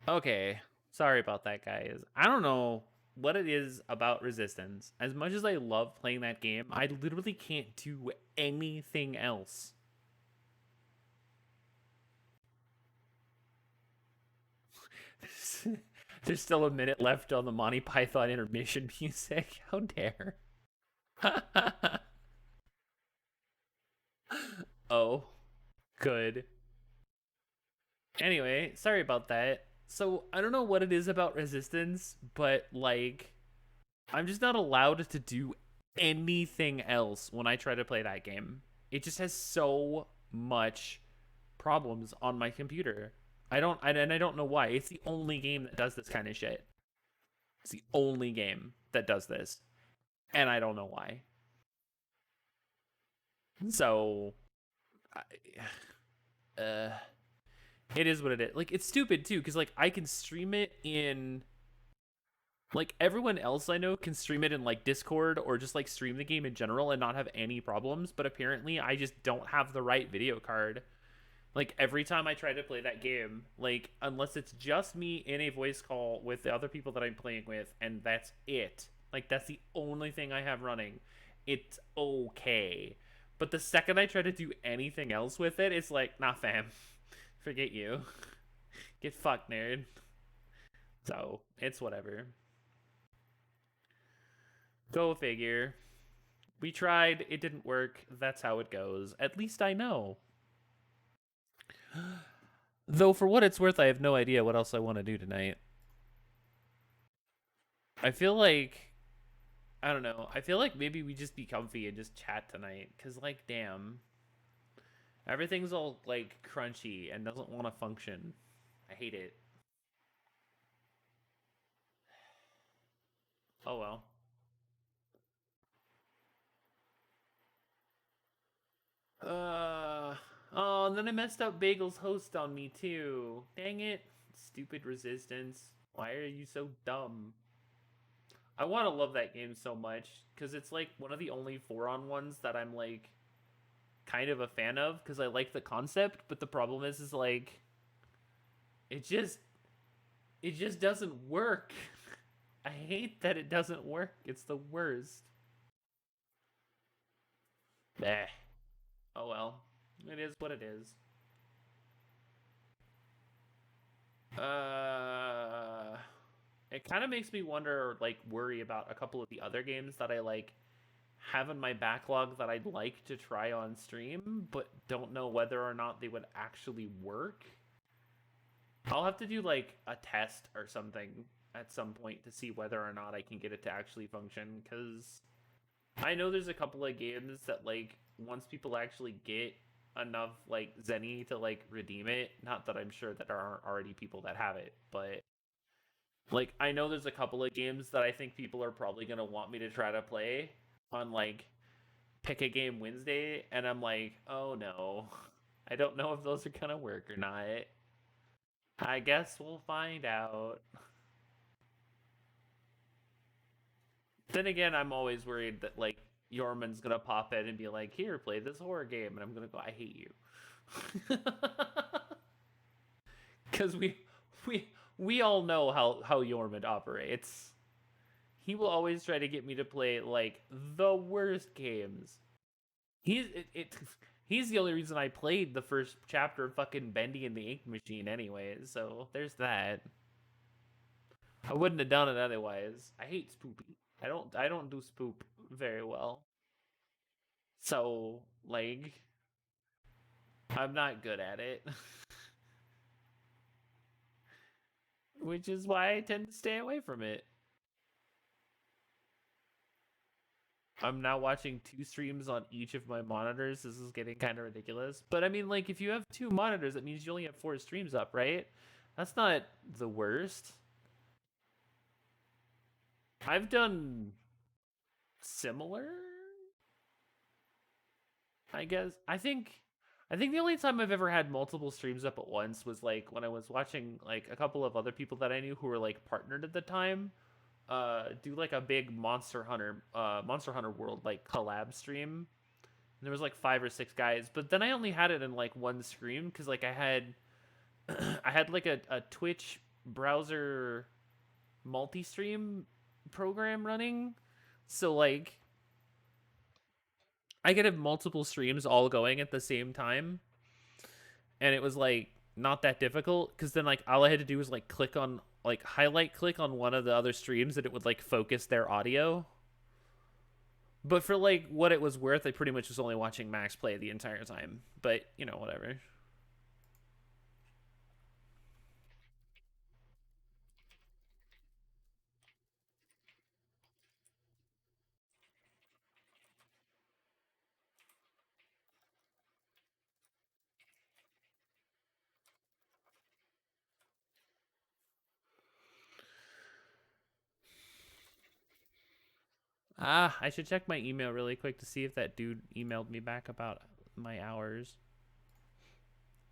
Okay, sorry about that, guys. I don't know what it is about Resistance. As much as I love playing that game, I literally can't do anything else. There's still a minute left on the Monty Python intermission music. How dare. Oh, good. Anyway, sorry about that. So, I don't know what it is about Resistance, but like, I'm just not allowed to do anything else when I try to play that game. It just has so much problems on my computer. And I don't know why. It's the only game that does this kind of shit. It's the only game that does this, and I don't know why. So, uh, it is what it is. Like, it's stupid too, because like I can stream it in like everyone else I know can stream it in like Discord or just like stream the game in general and not have any problems, but apparently I just don't have the right video card. Like every time I try to play that game, like unless it's just me in a voice call with the other people that I'm playing with and that's it. Like that's the only thing I have running. It's okay. But the second I try to do anything else with it, it's like, nah fam. Forget you. Get fucked, nerd. So, it's whatever. Go figure. We tried, it didn't work. That's how it goes. At least I know. Though, for what it's worth, I have no idea what else I want to do tonight. I feel like, I don't know. I feel like maybe we just be comfy and just chat tonight. Because, like, damn. Everything's all, like, crunchy and doesn't want to function. I hate it. Oh well. Uh. Oh, and then I messed up Bagel's host on me, too. Dang it. Stupid resistance. Why are you so dumb? I want to love that game so much because it's like one of the only 4-on-1s that I'm like kind of a fan of because I like the concept, but the problem is like it just it just doesn't work. I hate that it doesn't work. It's the worst. Bleh. Oh well. It is what it is. Uh it kind of makes me wonder or like worry about a couple of the other games that I like have in my backlog that I'd like to try on stream, but don't know whether or not they would actually work. I'll have to do like a test or something at some point to see whether or not I can get it to actually function because I know there's a couple of games that like once people actually get enough like Zenny to like redeem it, not that I'm sure that there aren't already people that have it, but like I know there's a couple of games that I think people are probably going to want me to try to play on like pick a game Wednesday, and I'm like, oh no, I don't know if those are gonna work or not. I guess we'll find out. Then again, I'm always worried that like Yorman's gonna pop in and be like, "Here, play this horror game," and I'm gonna go, "I hate you," because we we all know how Yorman operates. He will always try to get me to play like the worst games. He's the only reason I played the first chapter of fucking Bendy and the Ink Machine anyways, so there's that. I wouldn't have done it otherwise. I hate spoopy. I don't do spoop very well. So, like, I'm not good at it. Which is why I tend to stay away from it. I'm now watching two streams on each of my monitors. This is getting kind of ridiculous. But I mean, like, if you have two monitors, that means you only have four streams up, right? That's not the worst. I've done similar, I guess. I think the only time I've ever had multiple streams up at once was like when I was watching like a couple of other people that I knew who were like partnered at the time do like a big Monster Hunter World like collab stream. And there was like 5 or 6 guys, but then I only had it in like one stream cuz like I had I had like a Twitch browser multi-stream program running. So like I could have multiple streams all going at the same time, and it was like not that difficult because then like all I had to do was like click on one of the other streams and it would like focus their audio. But for like what it was worth, I pretty much was only watching Max play the entire time. But you know, whatever. Ah, I should check my email really quick to see if that dude emailed me back about my hours.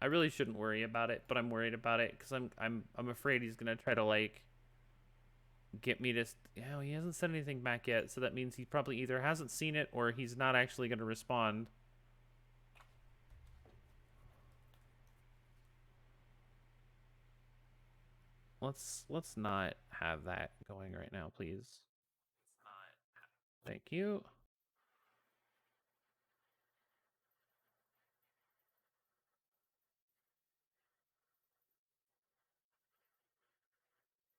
I really shouldn't worry about it, but I'm worried about it because I'm afraid he's gonna try to like get me to. Yeah, he hasn't said anything back yet, so that means he probably either hasn't seen it or he's not actually gonna respond. Let's not have that going right now, please. Thank you.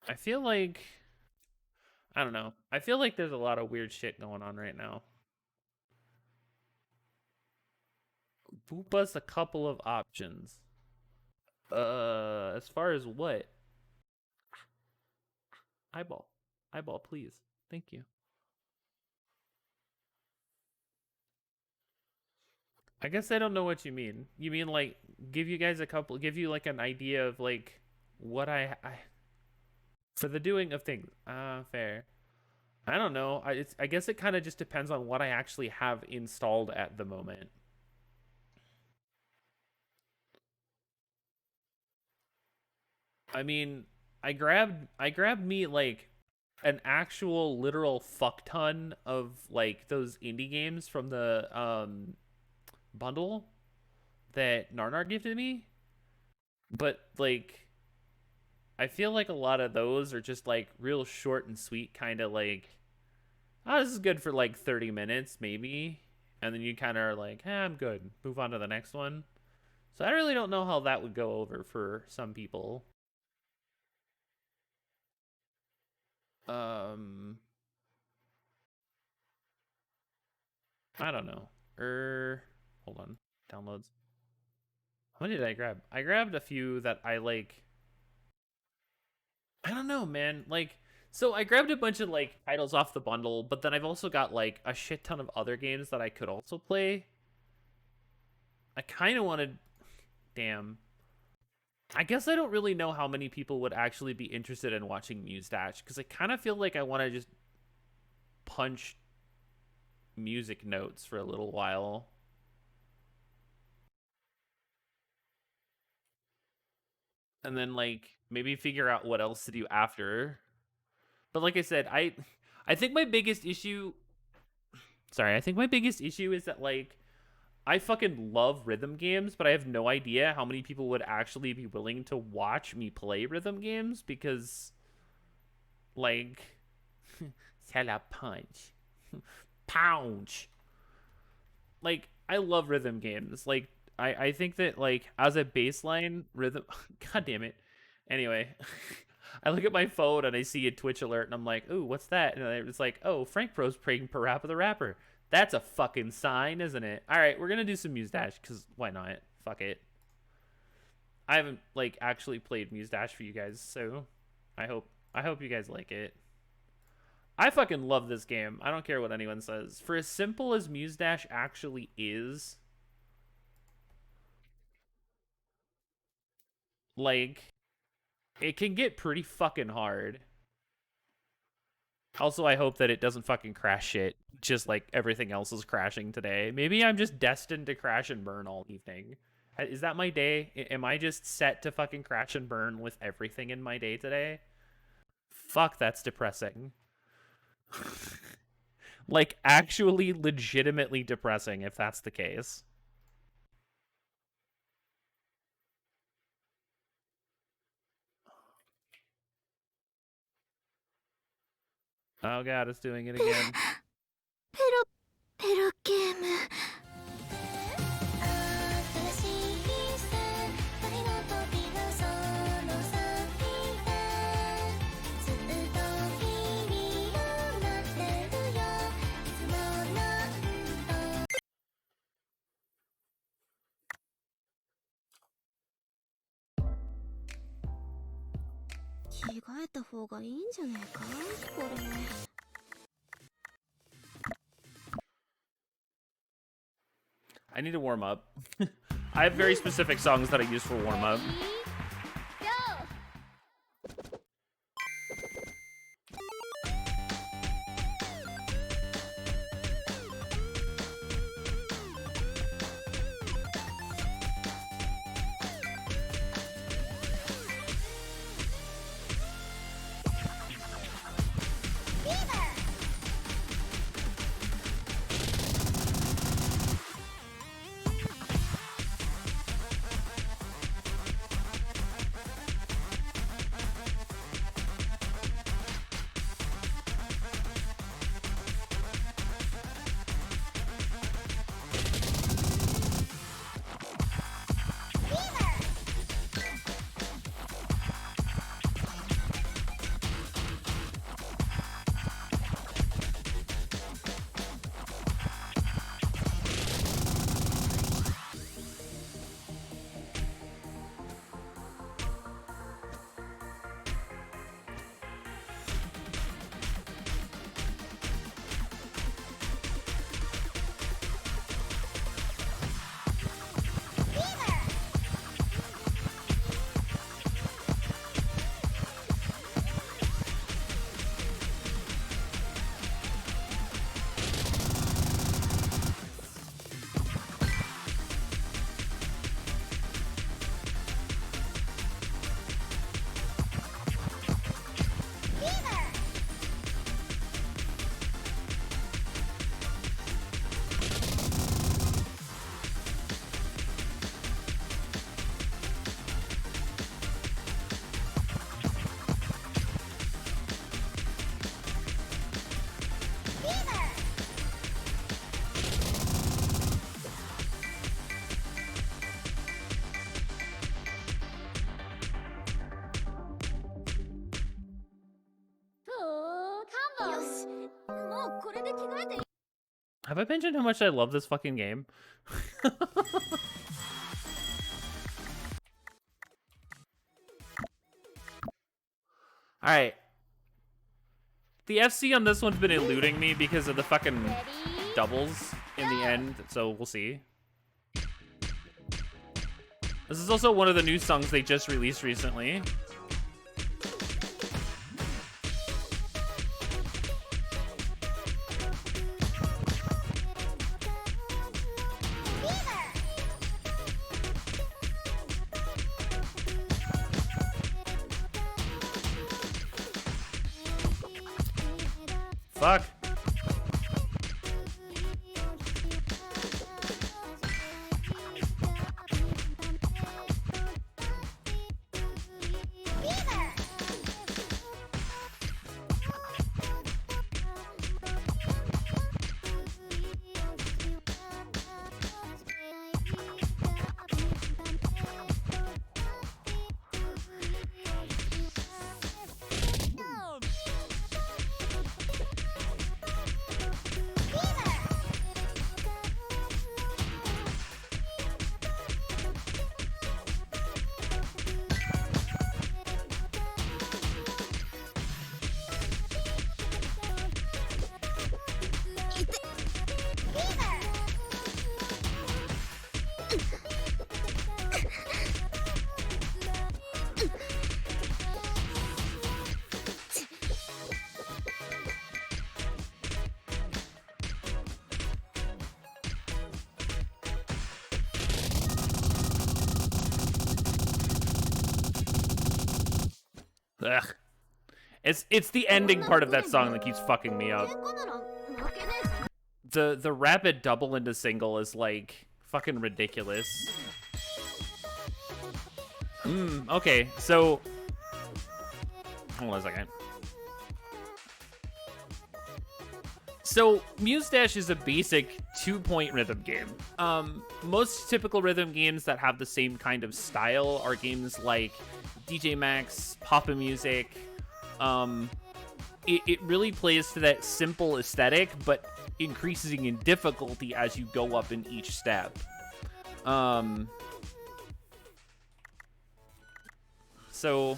I feel like I don't know. I feel like there's a lot of weird shit going on right now. Boopa's a couple of options. As far as what? Eyeball. Eyeball, please. Thank you. I guess I don't know what you mean. You mean like give you guys a couple, give you like an idea of like what I for the doing of things. Fair. I don't know. I guess it kind of just depends on what I actually have installed at the moment. I mean, I grabbed me like an actual literal fuck ton of like those indie games from the bundle that Narnar gifted me, but like I feel like a lot of those are just like real short and sweet, kind of like, oh, this is good for like 30 minutes maybe, and then you kind of are like, I'm good, move on to the next one. So I really don't know how that would go over for some people. um I don't know. Hold on. Downloads. How many did I grab? I grabbed a few that I like. I don't know, man. Like, so I grabbed a bunch of like titles off the bundle, but then I've also got like a shit ton of other games that I could also play. I kind of wanted. Damn. I guess I don't really know how many people would actually be interested in watching Mustache because I kind of feel like I want to just punch music notes for a little while and then like maybe figure out what else to do after. But like I said, I think my biggest issue, sorry, I think my biggest issue is that like I fucking love rhythm games, but I have no idea how many people would actually be willing to watch me play rhythm games because like tell a punch. Pounce. Like I love rhythm games. Like I think that like as a baseline rhythm god damn it. Anyway, I look at my phone and I see a Twitch alert and I'm like, ooh, what's that? And it's like, oh, Frank Pro's playing Parappa the Rapper. That's a fucking sign, isn't it? All right, we're gonna do some Muse Dash because why not? Fuck it. I haven't like actually played Muse Dash for you guys, so I hope you guys like it. I fucking love this game. I don't care what anyone says. For as simple as Muse Dash actually is, like it can get pretty fucking hard. Also, I hope that it doesn't fucking crash shit, just like everything else is crashing today. Maybe I'm just destined to crash and burn all evening. Is that my day? Am I just set to fucking crash and burn with everything in my day today? Fuck, that's depressing. Like, actually, legitimately depressing if that's the case. Oh god, it's doing it again. ペロペロゲーム。着替えた方がいいんじゃねえかこれ。I need to warm up. I have very specific songs that I use for warm up. Have I mentioned how much I love this fucking game? Alright. The FC on this one's been eluding me because of the fucking doubles in the end, so we'll see. This is also one of the new songs they just released recently. Fuck. Ugh. It's the ending part of that song that keeps fucking me up. The rapid double into single is like fucking ridiculous. Okay, so hold on a second. So Muse Dash is a basic 2-point rhythm game. Most typical rhythm games that have the same kind of style are games like DJ Max, Papa Music. It really plays to that simple aesthetic, but increasing in difficulty as you go up in each step. So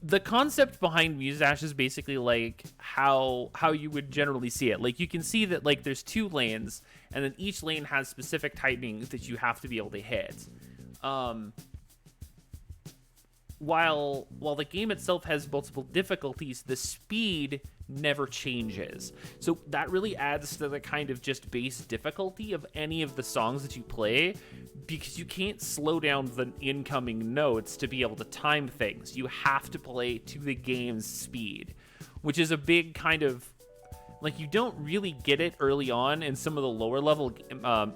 the concept behind Muse Dash is basically like how you would generally see it. Like, you can see that like there's 2 lanes, and then each lane has specific timings that you have to be able to hit. While the game itself has multiple difficulties, the speed never changes. So that really adds to the kind of just base difficulty of any of the songs that you play, because you can't slow down the incoming notes to be able to time things. You have to play to the game's speed, which is a big kind of, like, you don't really get it early on in some of the lower level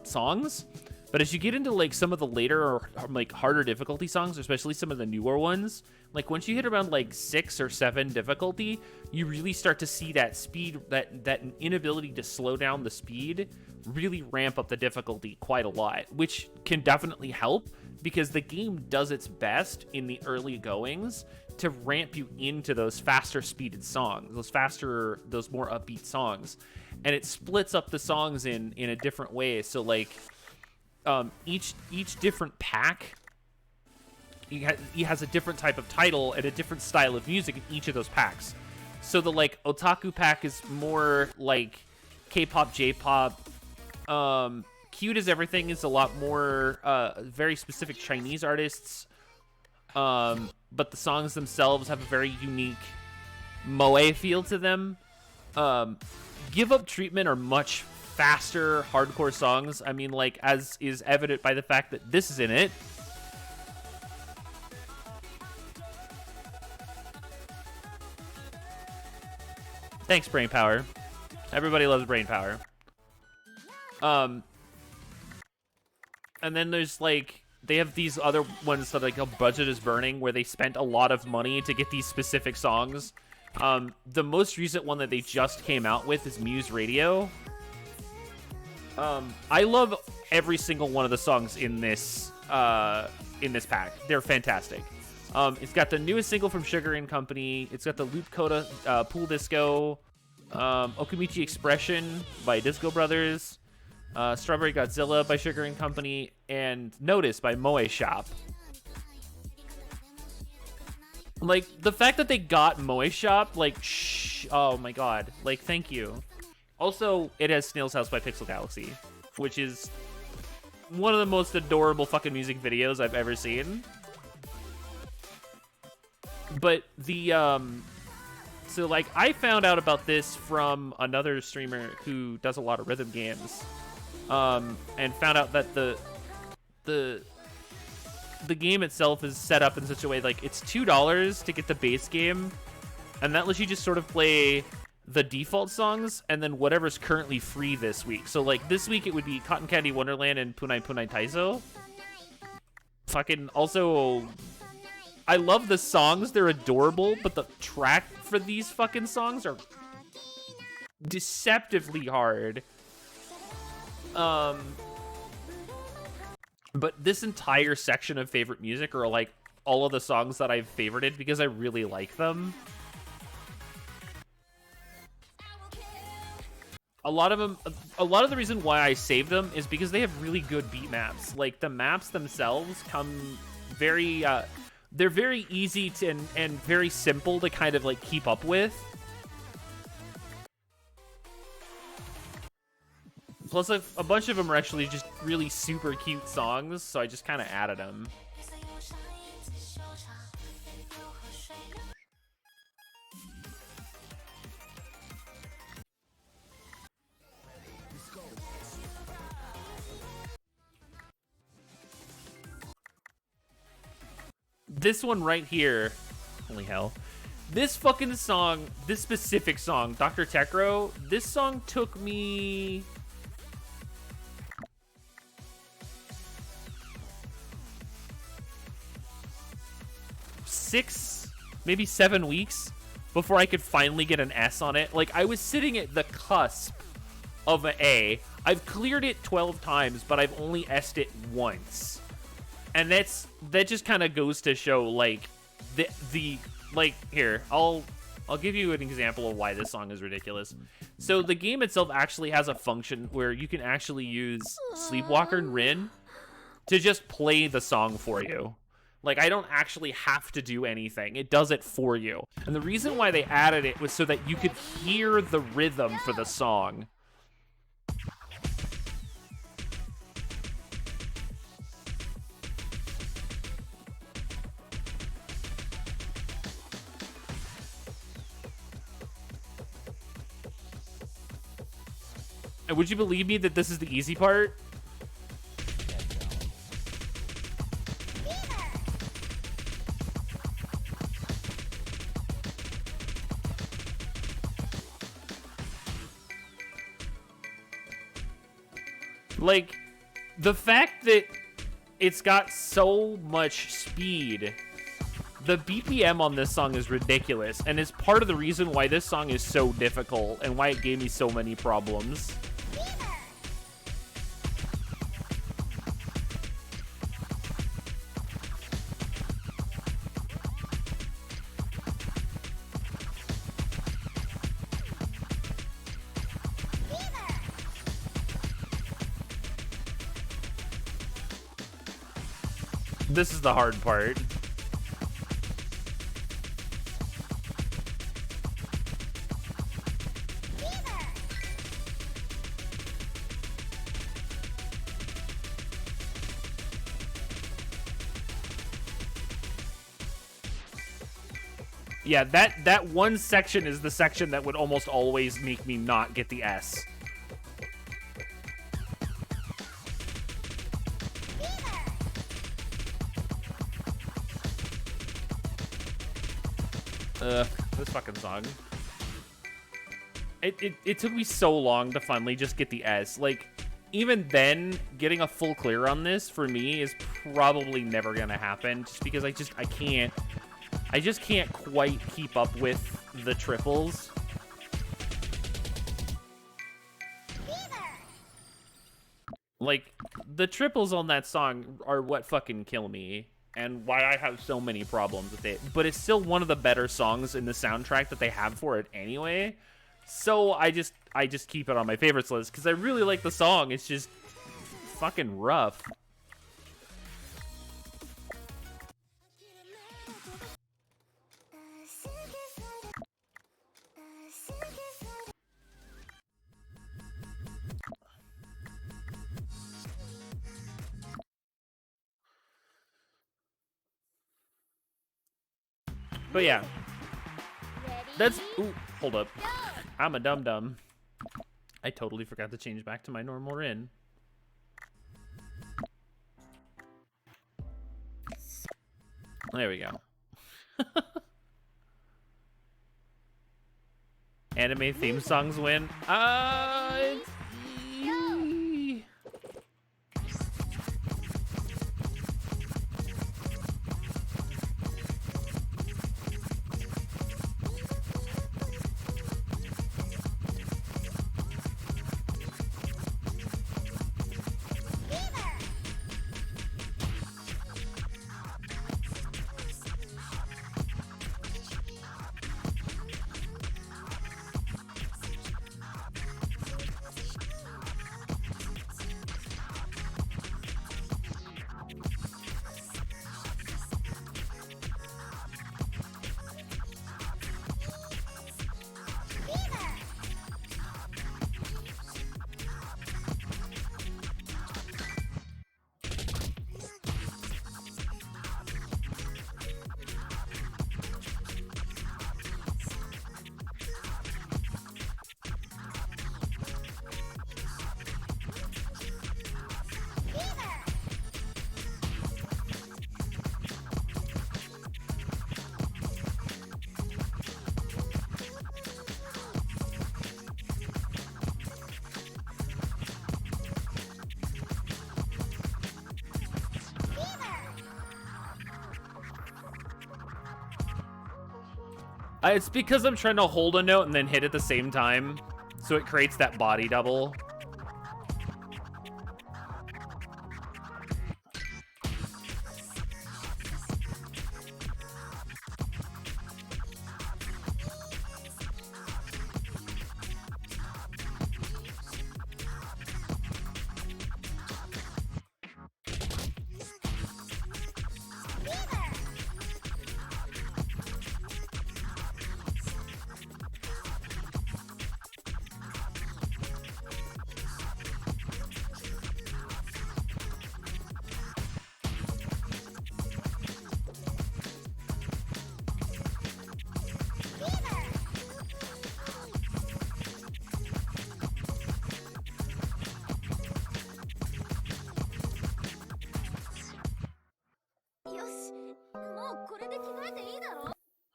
songs. But as you get into like some of the later or like harder difficulty songs, especially some of the newer ones, like once you hit around like 6 or 7 difficulty, you really start to see that speed, that inability to slow down the speed really ramp up the difficulty quite a lot, which can definitely help because the game does its best in the early goings to ramp you into those faster speeded songs, those more upbeat songs. And it splits up the songs in a different way. So like, each different pack, he has a different type of title and a different style of music in each of those packs. So the like Otaku pack is more like K-pop, J-pop. Cute as Everything is a lot more very specific Chinese artists. But the songs themselves have a very unique moe feel to them. Give Up Treatment are much faster hardcore songs. I mean, like, as is evident by the fact that this is in it. Thanks, Brain Power. Everybody loves Brain Power. And then there's like, they have these other ones that like Budget is Burning, where they spent a lot of money to get these specific songs. The most recent one that they just came out with is Muse Radio. I love every single one of the songs in this pack. They're fantastic. It's got the newest single from Sugar and Company. It's got the Loop Coda Pool Disco, Okamichi Expression by Disco Brothers, Strawberry Godzilla by Sugar and Company, and Notice by Moe Shop. Like, the fact that they got Moe Shop, like, oh my god. Like, thank you. Also, it has Snail's House by Pixel Galaxy, which is one of the most adorable fucking music videos I've ever seen. But the, so, like, I found out about this from another streamer who does a lot of rhythm games, and found out that the game itself is set up in such a way, like, it's $2 to get the base game, and that lets you just sort of play the default songs and then whatever's currently free this week. So, like, this week it would be Cotton Candy Wonderland and Punai Punai Taizo. Fucking, also, I love the songs. They're adorable, but the track for these fucking songs are deceptively hard. But this entire section of favorite music are, like, all of the songs that I've favorited because I really like them. A lot of the reason why I save them is because they have really good beat maps. Like, the maps themselves come very, they're very easy to, and very simple to kind of, like, keep up with. Plus, a bunch of them are actually just really super cute songs, so I just kind of added them. This one right here, holy hell. This fucking song, this specific song, Dr. Tekro, this song took me 6, maybe 7 weeks before I could finally get an S on it. Like, I was sitting at the cusp of an A. I've cleared it 12 times, but I've only S'd it once. And that just kind of goes to show, like, the like, here, I'll give you an example of why this song is ridiculous. So the game itself actually has a function where you can actually use Sleepwalker and Rin to just play the song for you. Like, I don't actually have to do anything. It does it for you. And the reason why they added it was so that you could hear the rhythm for the song. And would you believe me that this is the easy part? Like, the fact that it's got so much speed, the BPM on this song is ridiculous, and is part of the reason why this song is so difficult and why it gave me so many problems. This is the hard part. Yeah, that one section is the section that would almost always make me not get the S. This fucking song. It took me so long to finally just get the S. Like, even then, getting a full clear on this for me is probably never gonna happen, just because I just can't quite keep up with the triples. Like, the triples on that song are what fucking kill me, and why I have so many problems with it. But it's still one of the better songs in the soundtrack that they have for it anyway. So I just keep it on my favorites list because I really like the song. It's just fucking rough. But yeah, that's... Ooh, hold up. I'm a dum-dum. I totally forgot to change back to my normal Rin. There we go. Anime theme songs win. It's because I'm trying to hold a note and then hit at the same time, so it creates that body double.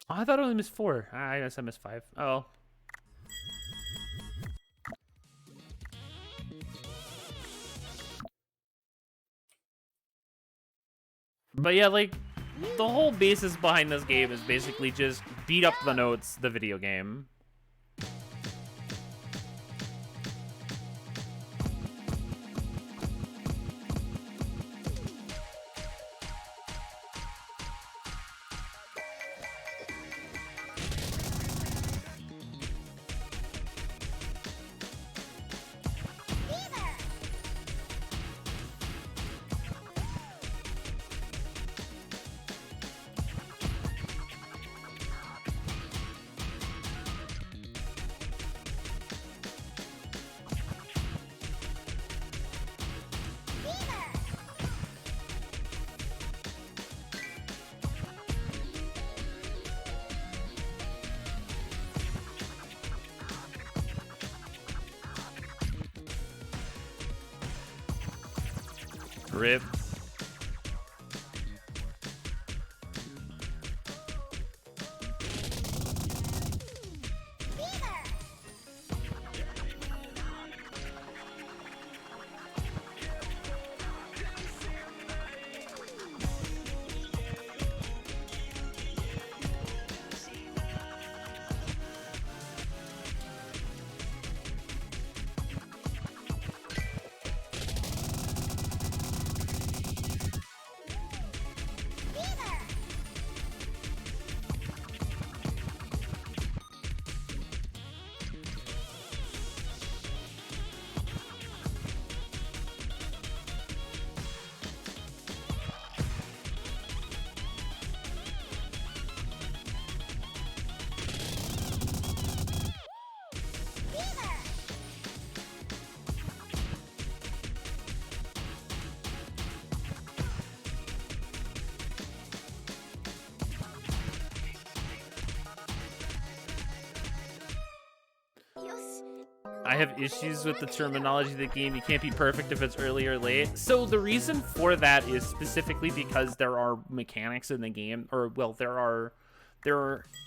Oh, I thought I only missed 4. I guess I missed 5. Oh. But yeah, like, the whole basis behind this game is basically just beat up the notes, the video game. Rip. I have issues with the terminology of the game. You can't be perfect if it's early or late. So the reason for that is specifically because there are mechanics in the game, or well, there are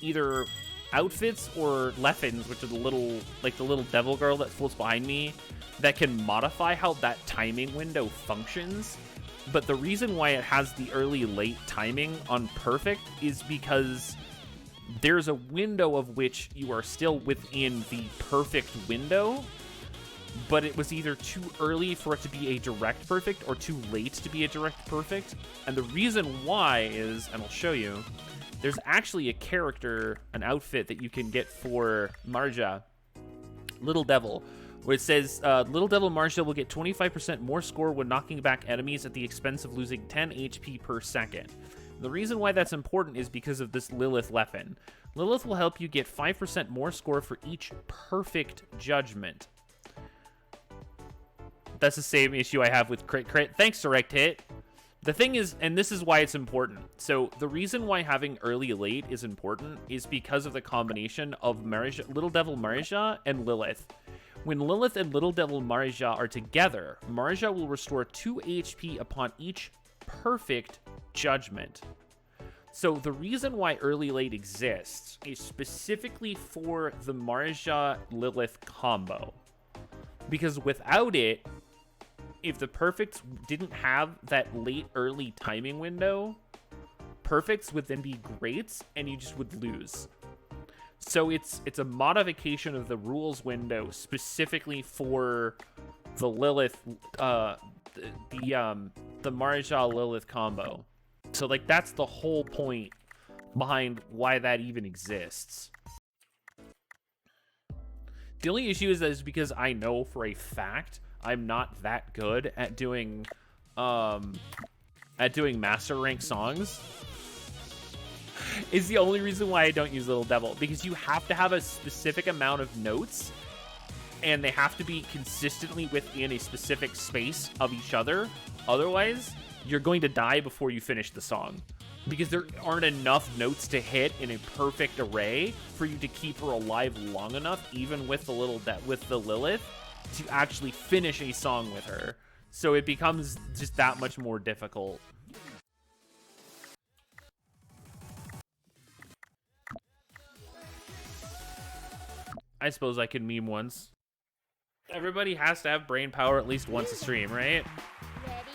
either outfits or leffins, which are the little devil girl that floats behind me, that can modify how that timing window functions. But the reason why it has the early-late timing on perfect is because there's a window of which you are still within the perfect window, but it was either too early for it to be a direct perfect or too late to be a direct perfect. And the reason why is, and I'll show you, there's actually a character, an outfit that you can get for Marja, Little Devil, where it says, Little Devil Marja will get 25% more score when knocking back enemies at the expense of losing 10 HP per second. The reason why that's important is because of this Lilith Leffen. Lilith will help you get 5% more score for each perfect judgment. That's the same issue I have with crit crit. Thanks, Direct Hit. The thing is, and this is why it's important. So the reason why having early late is important is because of the combination of Marija, Little Devil Marja and Lilith. When Lilith and Little Devil Marja are together, Marja will restore 2 HP upon each perfect judgment. So the reason why early late exists is specifically for the Marja Lilith combo, because without it, if the perfects didn't have that late early timing window, perfects would then be greats and you just would lose. So it's a modification of the rules window specifically for the Lilith, the Marjal Lilith combo. So like that's the whole point behind why that even exists. The only issue is because I know for a fact I'm not that good at doing master rank songs. Is the only reason why I don't use Little Devil, because you have to have a specific amount of notes and they have to be consistently within a specific space of each other. Otherwise, you're going to die before you finish the song, because there aren't enough notes to hit in a perfect array for you to keep her alive long enough, even with the Lilith, to actually finish a song with her. So it becomes just that much more difficult. I suppose I could meme once. Everybody has to have brain power at least once a stream, right? Ready?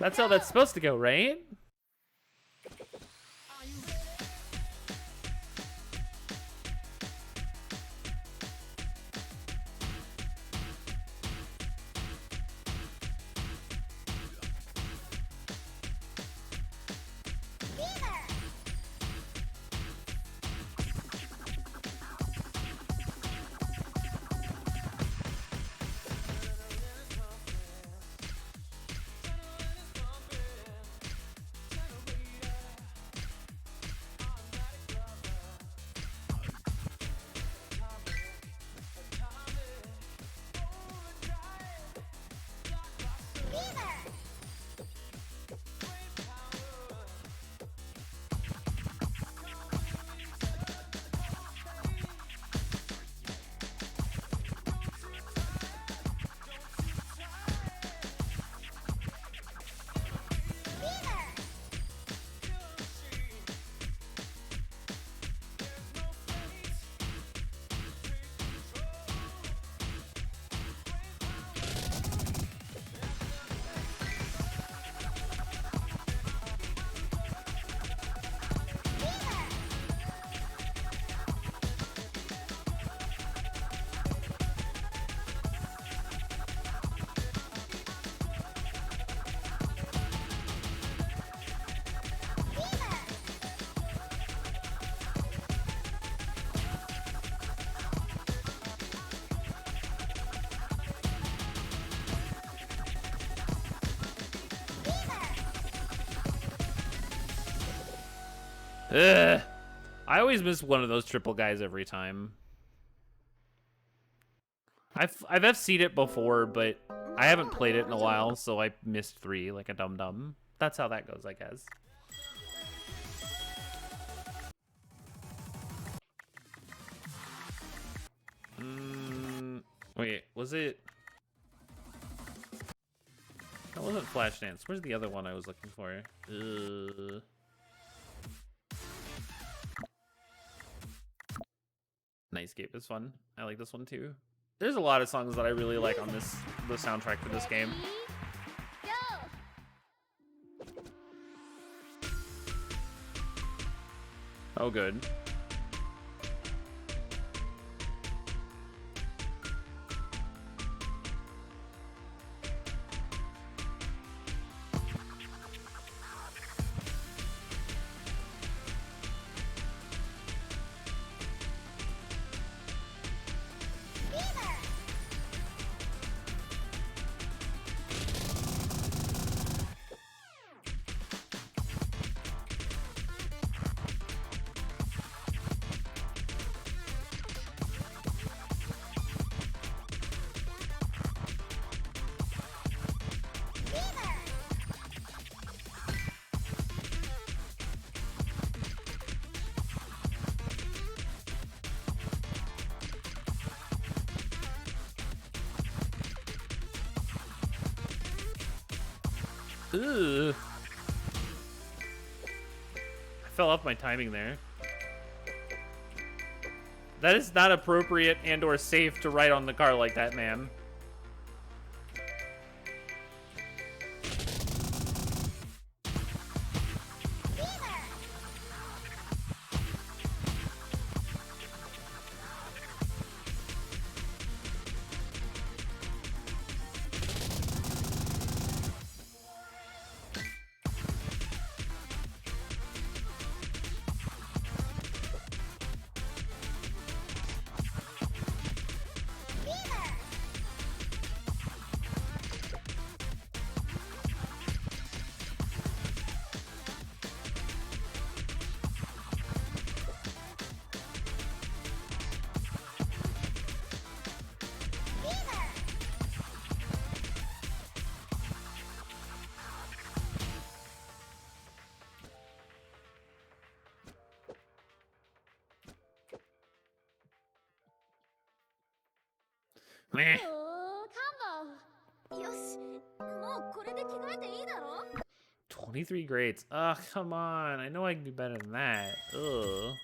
That's how that's supposed to go, right? Ugh. I always miss one of those triple guys every time. I've FC'd it before, but I haven't played it in a while, so I missed 3 like a dum-dum. That's how that goes, I guess. Wait, was it? That wasn't Flashdance. Where's the other one I was looking for? Nightscape is fun. I like this one too. There's a lot of songs that I really like on the soundtrack for this game. Oh, good. Ugh. I fell off my timing there. That is not appropriate and or safe to ride on the car like that, ma'am. Meh. よし、もうこれで着替えていいだろ。 23 grades. Oh, come on. I know I can do better than that. Ugh.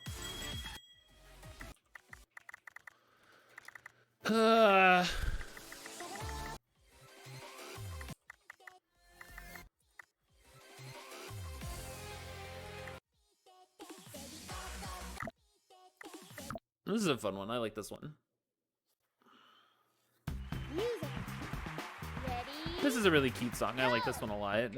This is a fun one. I like this one. This is a really cute song. I like this one a lot.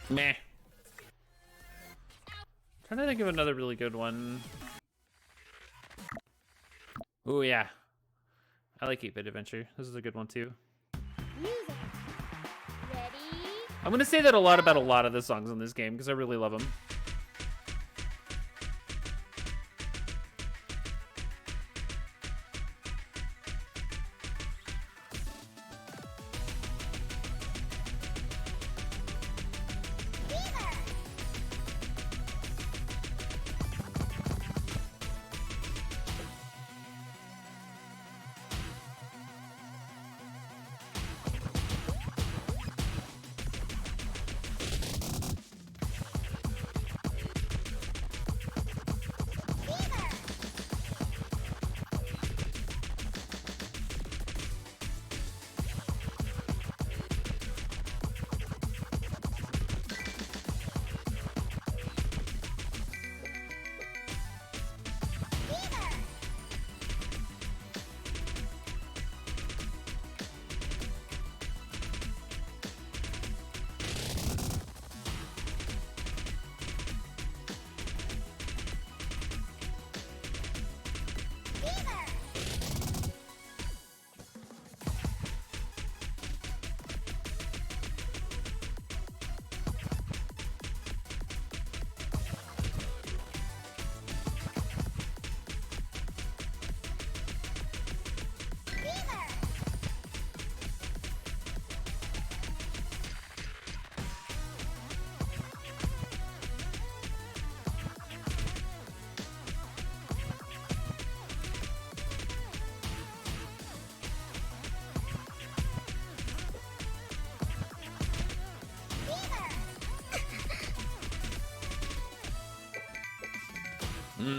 Meh. Trying to think of another really good one. Oh yeah, I like 8-Bit Adventure. This is a good one too. I'm gonna say that a lot about a lot of the songs in this game because I really love them.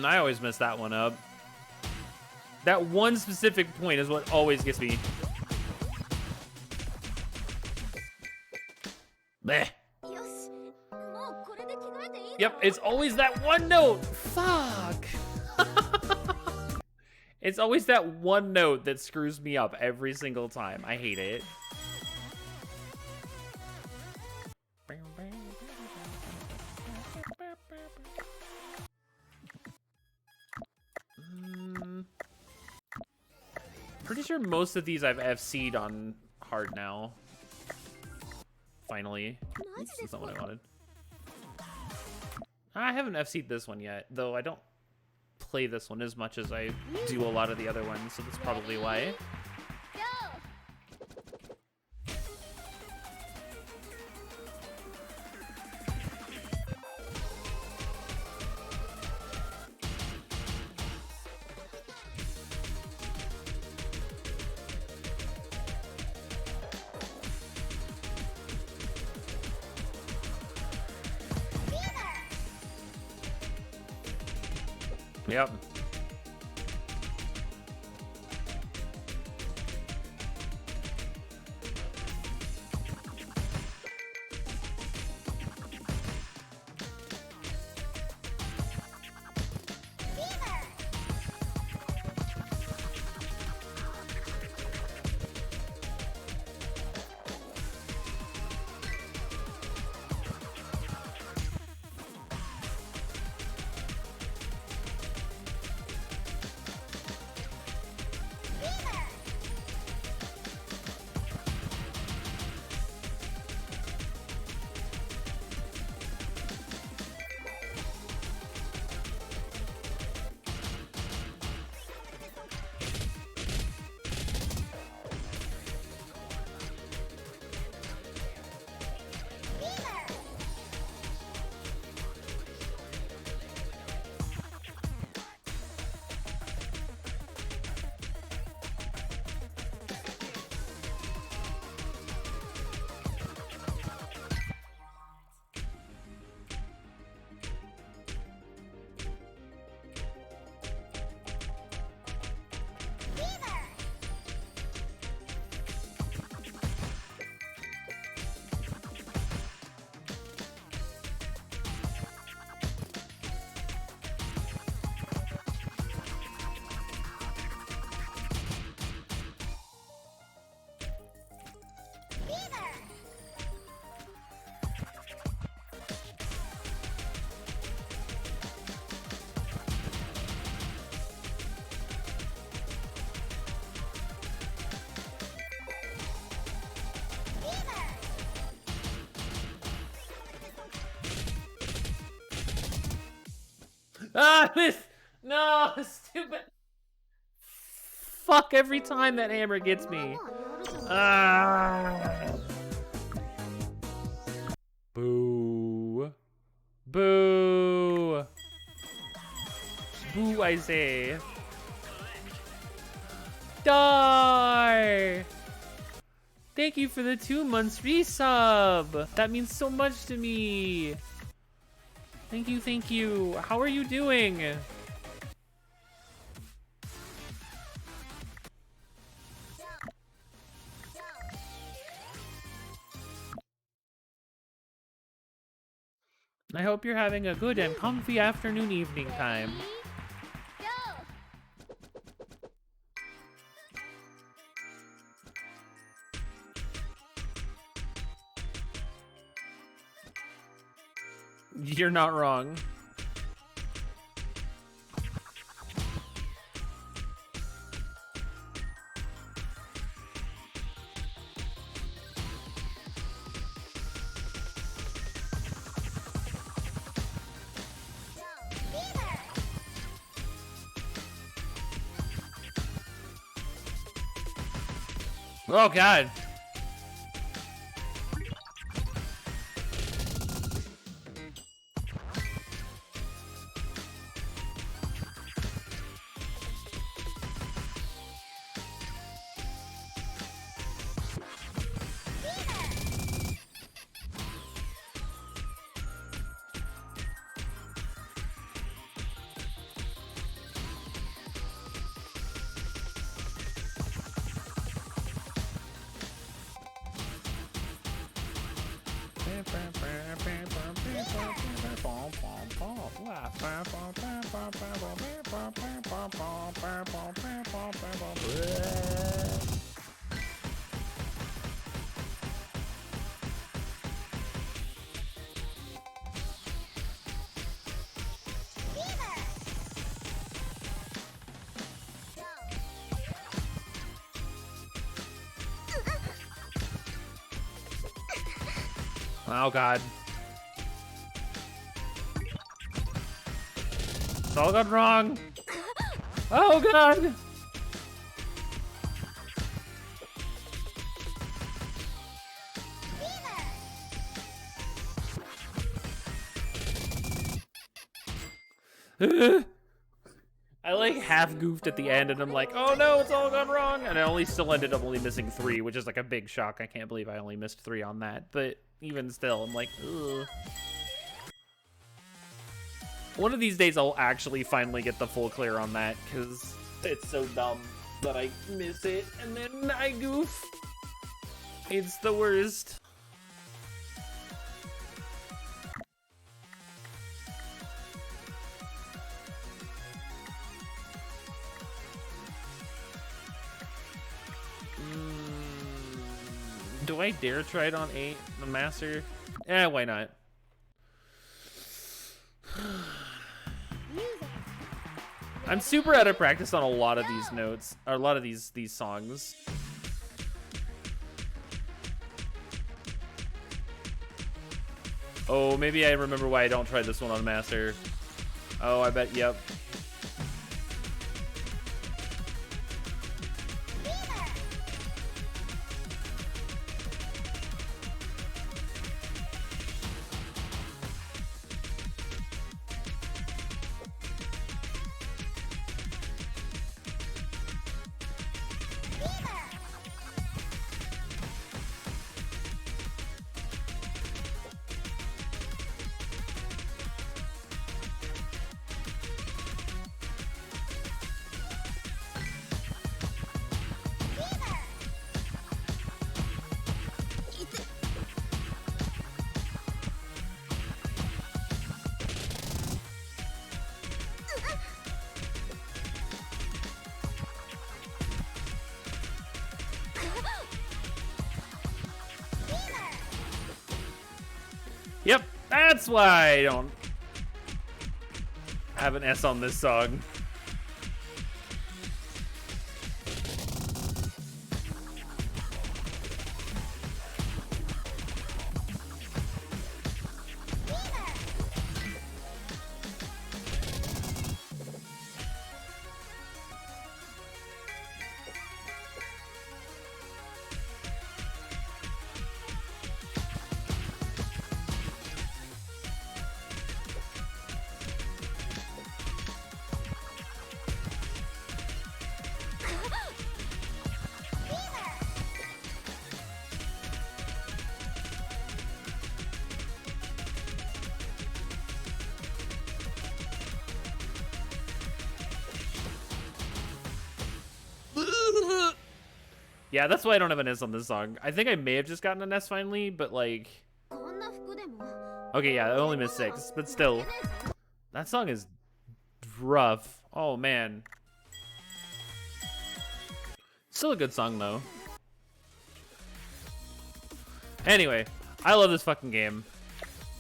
I always mess that one up. That one specific point is what always gets me. Bleh. よし、もうこれで着替えていい Yep, it's always that one note. Fuck. It's always that one note that screws me up every single time. I hate it. Pretty sure most of these I've FC'd on hard now. Finally. Oops, that's not what I wanted. I haven't FC'd this one yet, though I don't play this one as much as I do a lot of the other ones, so that's probably why. Yep. Ah, this! No, stupid! Fuck, every time that hammer gets me. Ah! Boo. Boo. Boo, I say. Die! Thank you for the 2 months resub. That means so much to me. Thank you, thank you. How are you doing? I hope you're having a good and comfy afternoon, evening time. You're not wrong. Oh, God. Oh god. It's all gone wrong. Oh god. I like half goofed at the end and I'm like, oh no, it's all gone wrong. And I still ended up only missing 3, which is like a big shock. I can't believe I only missed 3 on that. But even still, I'm like, ugh. One of these days I'll actually finally get the full clear on that because it's so dumb that I miss it and then I goof. It's the worst. Do I dare try it on 8, the master? Eh, why not? I'm super out of practice on a lot of these notes, or a lot of these songs. Oh, maybe I remember why I don't try this one on master. Oh, I bet, yep. Yep, that's why I don't have an S on this song. Yeah, that's why I don't have an S on this song. I think I may have just gotten an S finally, but like... Okay, yeah, I only missed 6, but still. That song is rough. Oh, man. Still a good song, though. Anyway, I love this fucking game.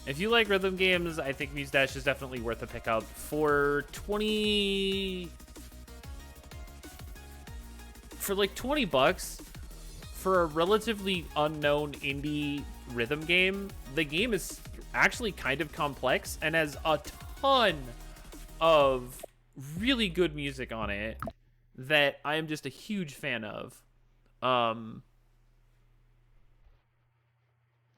If you like rhythm games, I think Muse Dash is definitely worth a pickup. For 20... For like 20 bucks, for a relatively unknown indie rhythm game, the game is actually kind of complex and has a ton of really good music on it that I am just a huge fan of.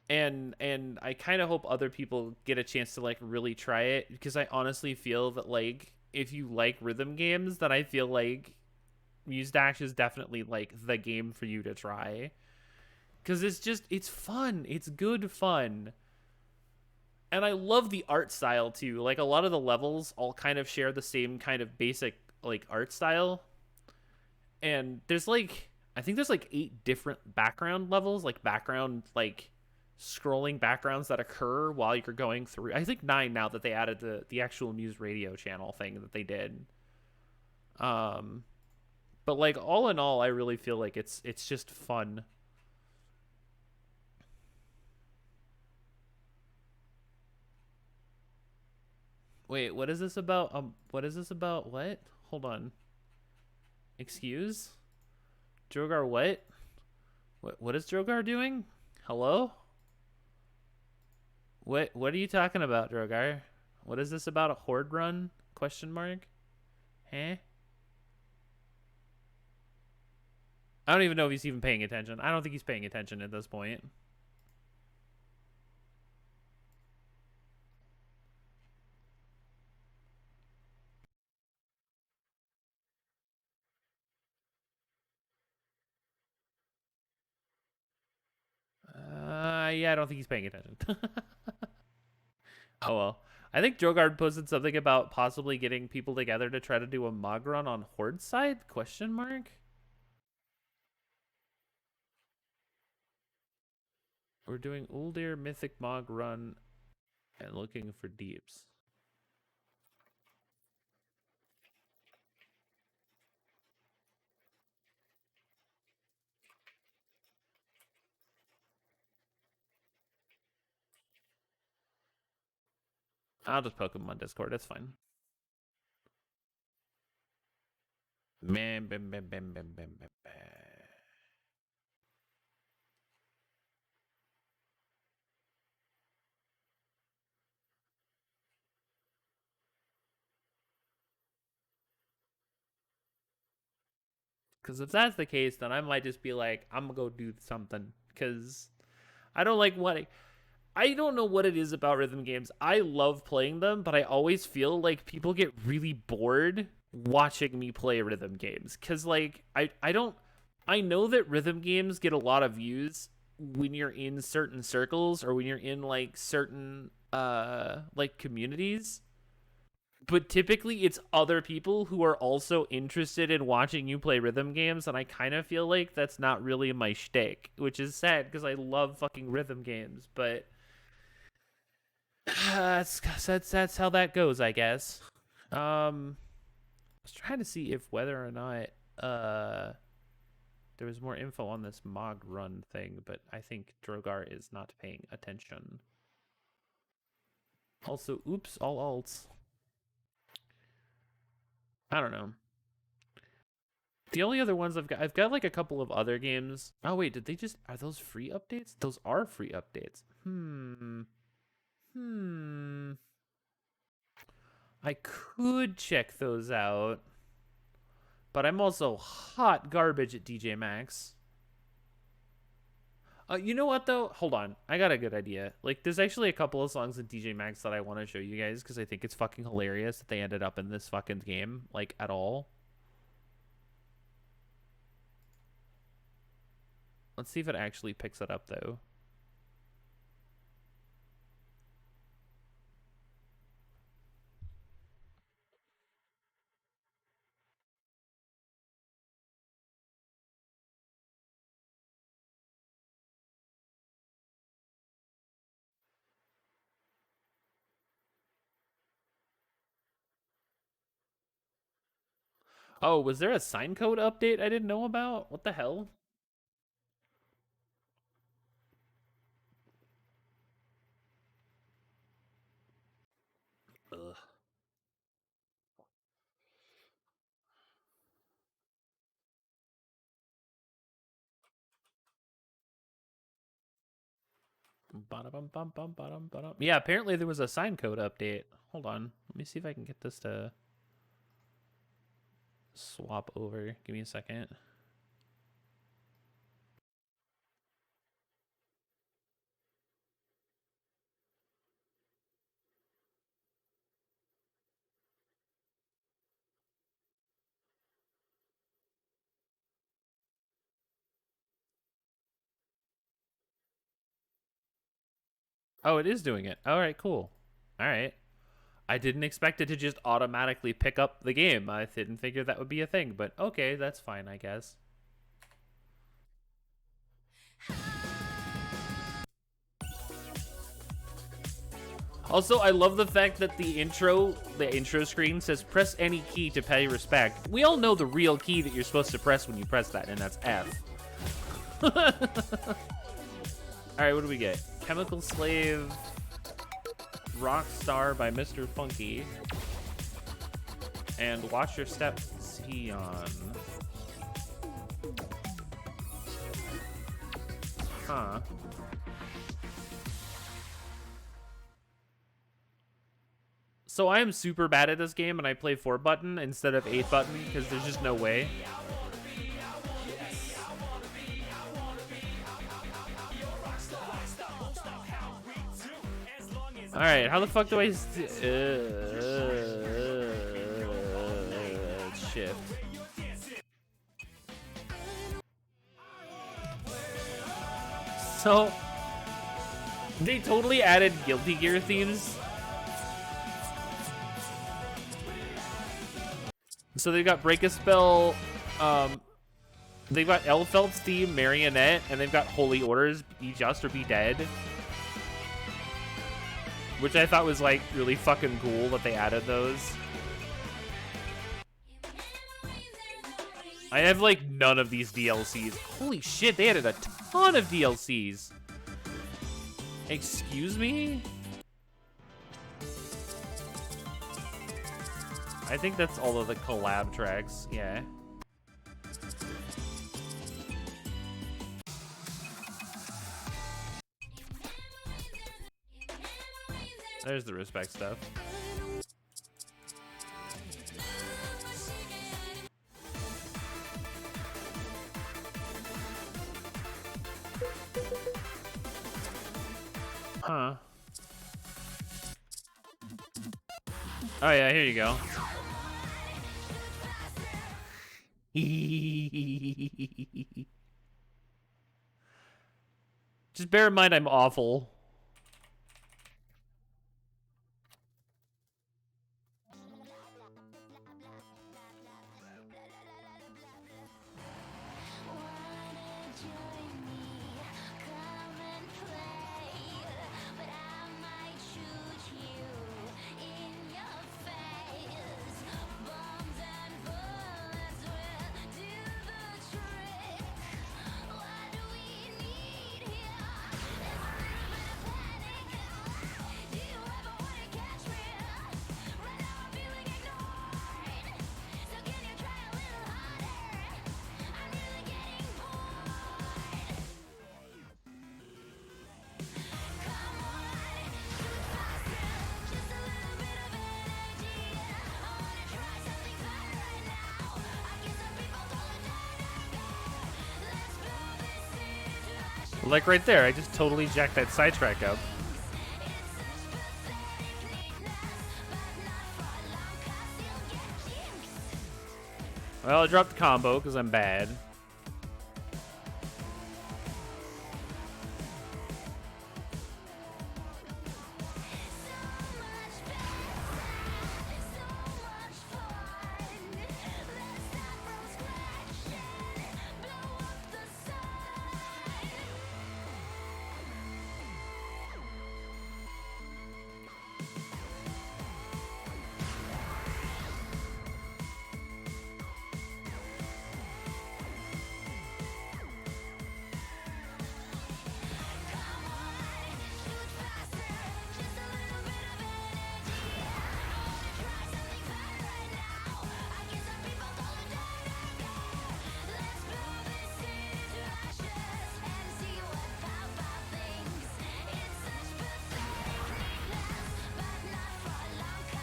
And I kind of hope other people get a chance to like really try it, because I honestly feel that like if you like rhythm games, then I feel like Muse Dash is definitely like the game for you to try, because it's fun. It's good fun. And I love the art style too. Like a lot of the levels all kind of share the same kind of basic like art style. And there's like, I think there's like 8 different background levels, like background, like scrolling backgrounds that occur while you're going through. I think 9 now that they added the actual Muse radio channel thing that they did. But like all in all, I really feel like it's just fun. Wait, what is this about? What is this about? What? Hold on. Excuse? Drogar what? What is Drogar doing? Hello? What are you talking about, Drogar? What is this about a horde run? Question mark? Huh? I don't even know if he's even paying attention. I don't think he's paying attention at this point. Yeah, I don't think he's paying attention. Oh well. I think Drogard posted something about possibly getting people together to try to do a Mog run on Horde side? Question mark? We're doing Uldir Mythic Mog run and looking for deeps. I'll just poke him on Discord. It's fine. Man, bam, bam, bam, bam, bam, bam, bam. Because if that's the case, then I might just be like, I'm gonna go do something. Because I don't like what I don't know what it is about rhythm games. I love playing them, but I always feel like people get really bored watching me play rhythm games. Because like I don't I know that rhythm games get a lot of views when you're in certain circles or when you're in like certain like communities, but typically it's other people who are also interested in watching you play rhythm games, and I kind of feel like that's not really my shtick, which is sad because I love fucking rhythm games. But that's how that goes, I guess. I was trying to see if whether or not there was more info on this Mog run thing, but I think Drogar is not paying attention. Also, oops, all alts. I don't know. The only other ones I've got like a couple of other games. Oh wait, did they just are those free updates? Those are free updates. I could check those out, but I'm also hot garbage at DJ Maxx. You know what though? Hold on, I got a good idea. Like, there's actually a couple of songs in DJ Maxx that I want to show you guys because I think it's fucking hilarious that they ended up in this fucking game, like at all. Let's see if it actually picks it up though. Oh, was there a sign code update I didn't know about? What the hell? Ugh. Yeah, apparently there was a sign code update. Hold on. Let me see if I can get this to swap over. Give me a second. Oh, it is doing it. All right, cool. All right. I didn't expect it to just automatically pick up the game. I didn't figure that would be a thing, but okay, that's fine, I guess. Also, I love the fact that the intro screen says press any key to pay respect. We all know the real key that you're supposed to press when you press that, and that's F. All right, what do we get? Chemical Slave, Rockstar by Mr. Funky, and Watch Your Step, Sion. Huh. So I am super bad at this game, and I play 4 button instead of 8 button because there's just no way. All right, how the fuck do I shift? So they totally added Guilty Gear themes. So they've got Break a Spell, they've got Elfeld's theme, Marionette, and they've got Holy Orders, Be Just or Be Dead. Which I thought was like really fucking cool that they added those. I have like none of these DLCs. Holy shit, they added a ton of DLCs. Excuse me? I think that's all of the collab tracks, yeah. There's the respect stuff. Huh. Oh yeah, here you go. Just bear in mind I'm awful. Like right there, I just totally jacked that sidetrack up. Well, I dropped the combo because I'm bad.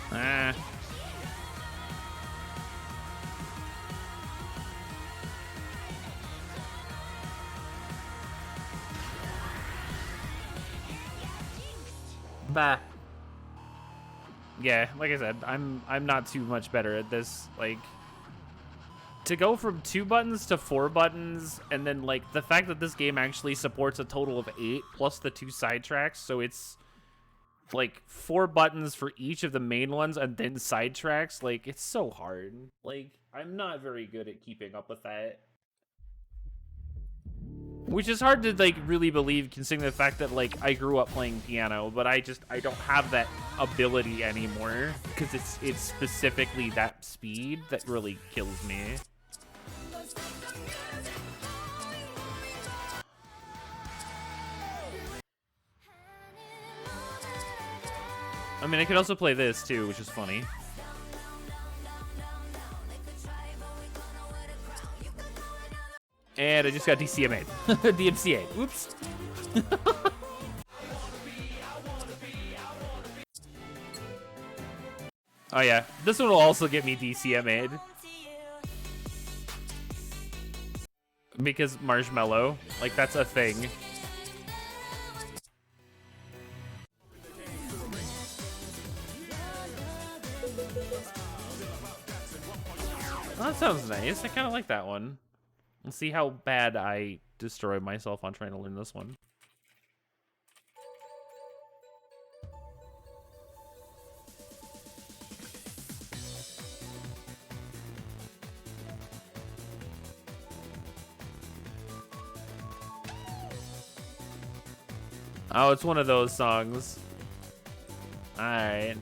Ah. Bah. Yeah, like I said, I'm not too much better at this. Like, to go from 2 buttons to 4 buttons, and then like the fact that this game actually supports a total of 8 plus the 2 sidetracks, so it's like 4 buttons for each of the main ones and then sidetracks. Like, it's so hard. Like, I'm not very good at keeping up with that. Which is hard to like really believe, considering the fact that like I grew up playing piano, but I don't have that ability anymore because it's specifically that speed that really kills me. I mean, I could also play this too, which is funny. And I just got DCMA'd. DMCA'd. Oops. Oh yeah, this one will also get me DCMA'd. Because Marshmallow, like that's a thing. Oh, that sounds nice. I kind of like that one. Let's see how bad I destroy myself on trying to learn this one. Oh, it's one of those songs. All right.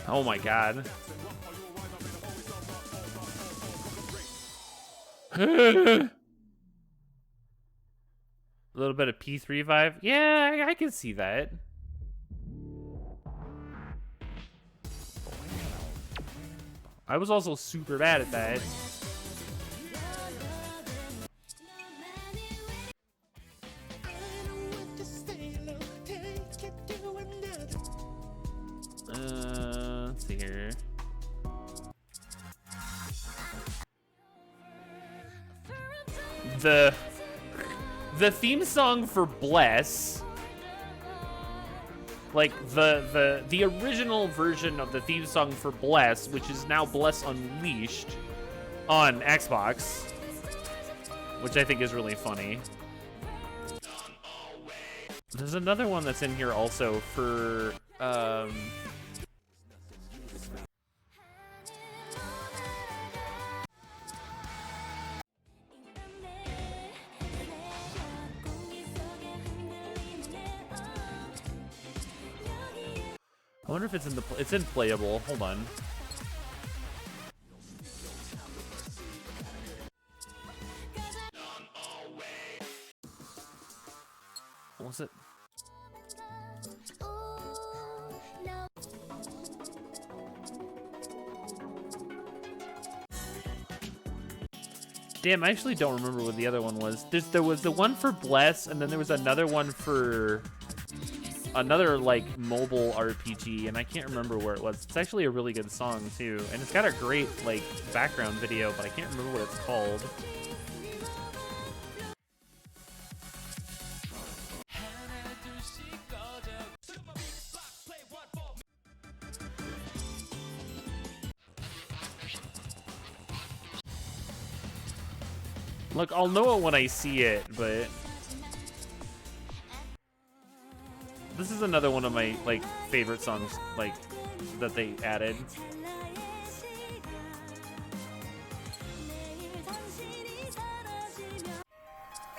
Oh my god. A little bit of P3 vibe. Yeah, I can see that. I was also super bad at that. Let's see here. The theme song for Bless, like the original version of the theme song for Bless, which is now Bless Unleashed on Xbox, which I think is really funny. There's another one that's in here also for I wonder if it's in the it's in playable. Hold on. What was it? Damn, I actually don't remember what the other one was. There was the one for Bless, and then there was another one for another like mobile RPG, and I can't remember where it was. It's actually a really good song too, and it's got a great like background video, but I can't remember what it's called. Look, I'll know it when I see it, but this is another one of my like favorite songs like that they added.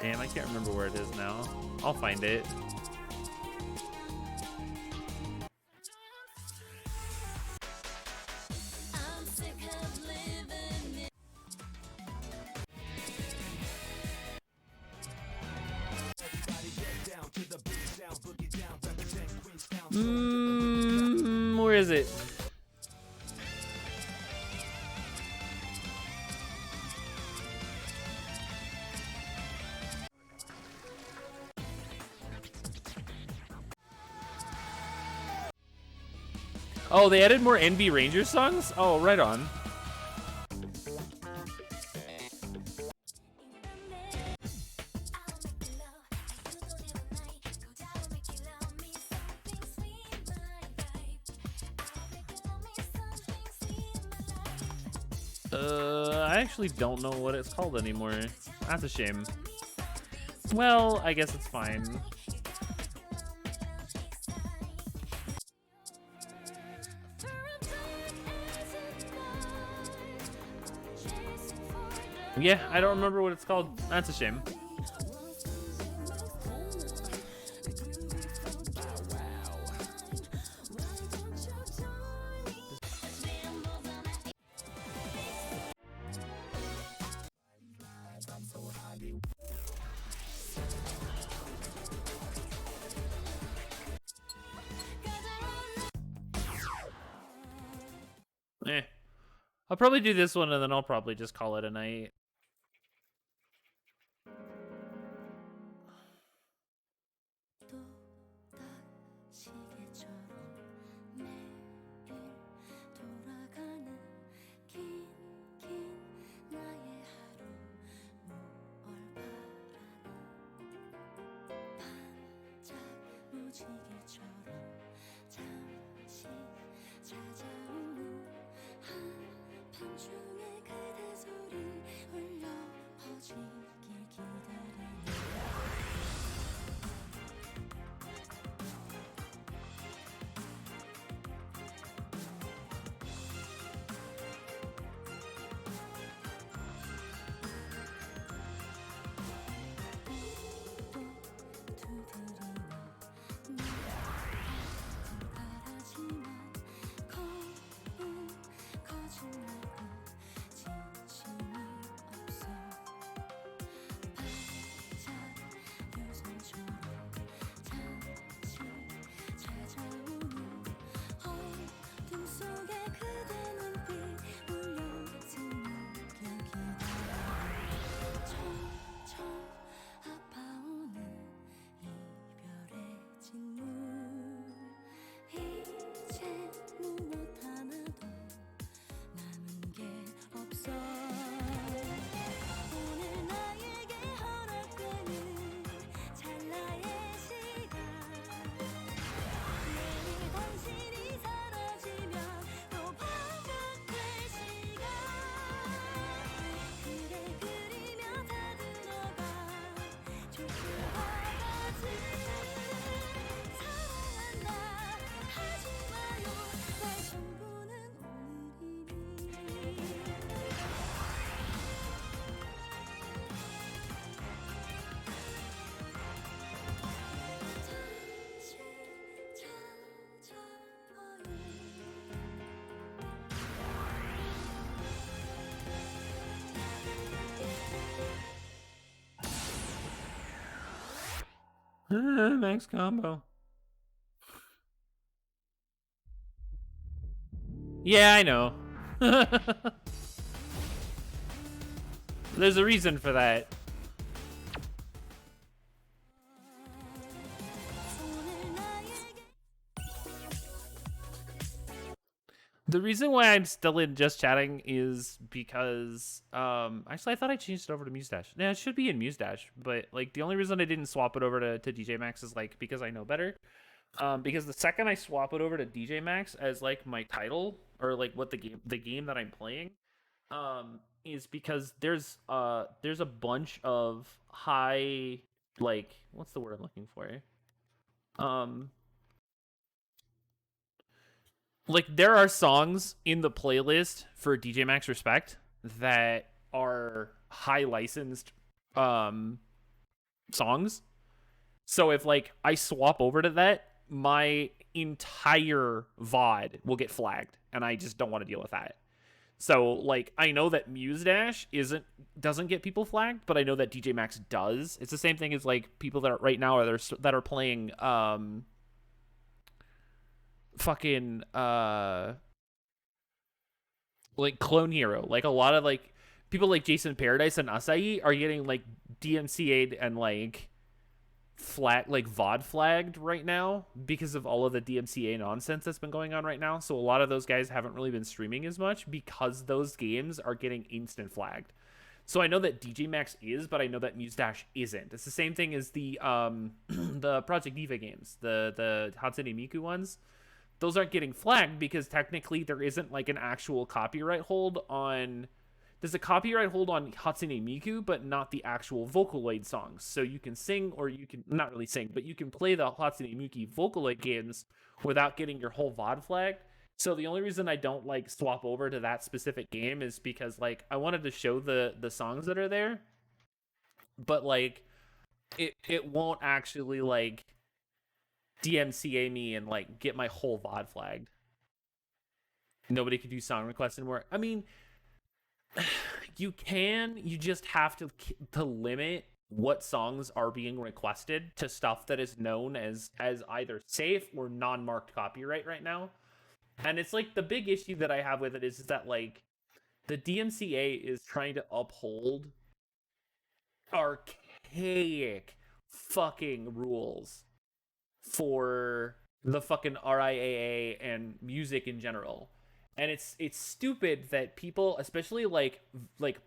Damn, I can't remember where it is now. I'll find it. Where is it? Oh, they added more NB Ranger songs? Oh, right on. I actually don't know what it's called anymore. That's a shame. Well, I guess it's fine. Yeah, I don't remember what it's called. That's a shame. I'll probably do this one and then I'll probably just call it a night. Max combo. Yeah, I know. There's a reason for that. The reason why I'm still in just chatting is because actually I thought I changed it over to Mustache. Yeah, it should be in Mustache, but like the only reason I didn't swap it over to DJ Max is like because I know better. Because the second I swap it over to DJ Max as like my title or like what the game that I'm playing, is because there's a bunch of high, like, what's the word I'm looking for? Like there are songs in the playlist for DJ Max Respect that are high licensed songs. So if like I swap over to that, my entire VOD will get flagged, and I just don't want to deal with that. So like I know that Mustache doesn't get people flagged, but I know that DJ Max does. It's the same thing as like people that are right now that are playing fucking like Clone Hero. Like a lot of like people like Jason Paradise and Asahi are getting like DMCA'd and like VOD flagged right now because of all of the DMCA nonsense that's been going on right now. So a lot of those guys haven't really been streaming as much because those games are getting instant flagged. So I know that DJ Max is, but I know that Mustache isn't. It's the same thing as the the Project Diva games, the Hatsune Miku ones. Those aren't getting flagged because technically there isn't like an actual copyright hold on there's a copyright hold on Hatsune Miku, but not the actual Vocaloid songs. So you can sing, or you can not really sing, but you can play the Hatsune Miku Vocaloid games without getting your whole VOD flagged. So the only reason I don't like swap over to that specific game is because like I wanted to show the songs that are there, but like it won't actually like DMCA me and like get my whole VOD flagged. Nobody could do song requests anymore. I mean, you can. You just have to limit what songs are being requested to stuff that is known as either safe or non-marked copyright right now. And it's like the big issue that I have with it is that like the DMCA is trying to uphold archaic fucking rules for the fucking RIAA and music in general. And it's stupid that people, especially like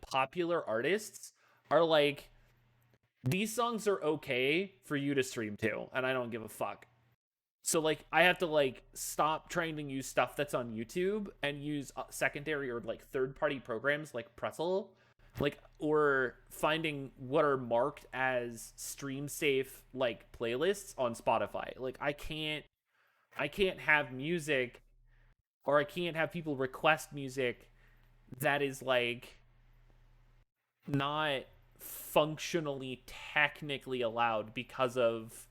popular artists, are like, these songs are okay for you to stream to, and I don't give a fuck. So like I have to like stop trying to use stuff that's on YouTube and use secondary or like third party programs like Pretzel, like, or finding what are marked as stream safe like playlists on Spotify. Like I can't have music, or I can't have people request music that is like not functionally technically allowed because of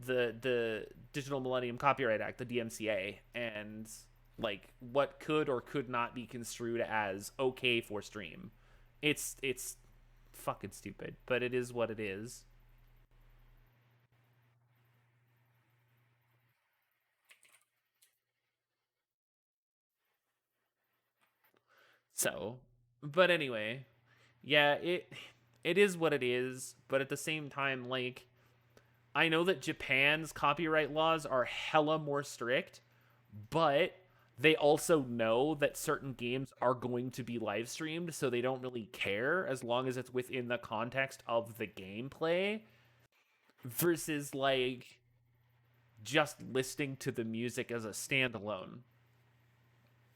the Digital Millennium Copyright Act, the DMCA, and like what could or could not be construed as okay for stream. It's fucking stupid, but it is what it is. So, but anyway, yeah, it is what it is, but at the same time, like, I know that Japan's copyright laws are hella more strict, but they also know that certain games are going to be live streamed, so they don't really care as long as it's within the context of the gameplay versus like just listening to the music as a standalone.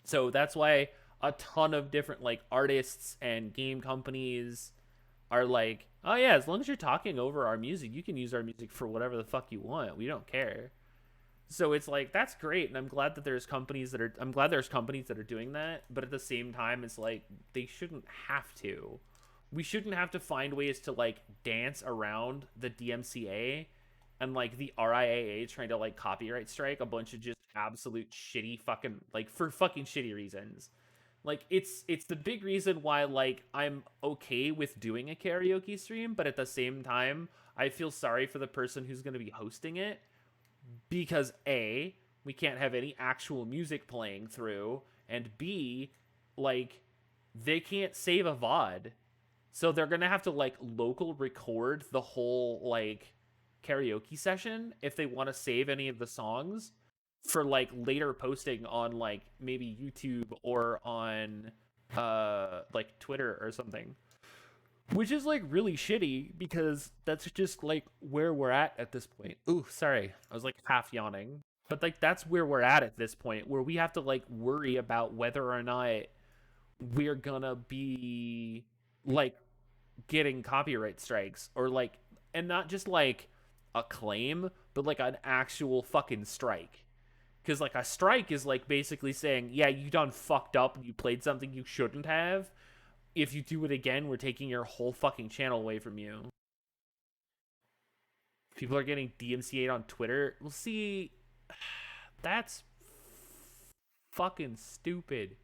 So that's why a ton of different like artists and game companies are like, oh yeah, as long as you're talking over our music, you can use our music for whatever the fuck you want. We don't care. So it's like that's great, and I'm glad there's companies that are doing that, but at the same time it's like they shouldn't have to. We shouldn't have to find ways to like dance around the DMCA and like the RIAA trying to like copyright strike a bunch of just absolute shitty fucking like for fucking shitty reasons. Like it's the big reason why like I'm okay with doing a karaoke stream, but at the same time I feel sorry for the person who's going to be hosting it, because A, we can't have any actual music playing through, and B, like they can't save a VOD. So they're going to have to like local record the whole like karaoke session if they want to save any of the songs for like later posting on like maybe YouTube or on like Twitter or something. Which is like really shitty because that's just like where we're at this point. Ooh, sorry. I was like half yawning. But like that's where we're at this point, where we have to like worry about whether or not we're gonna be like getting copyright strikes, or like, and not just like a claim, but like an actual fucking strike. Because like a strike is like basically saying, yeah, you done fucked up and you played something you shouldn't have. If you do it again, we're taking your whole fucking channel away from you. People are getting DMCA'd on Twitter. Well, see, that's fucking stupid.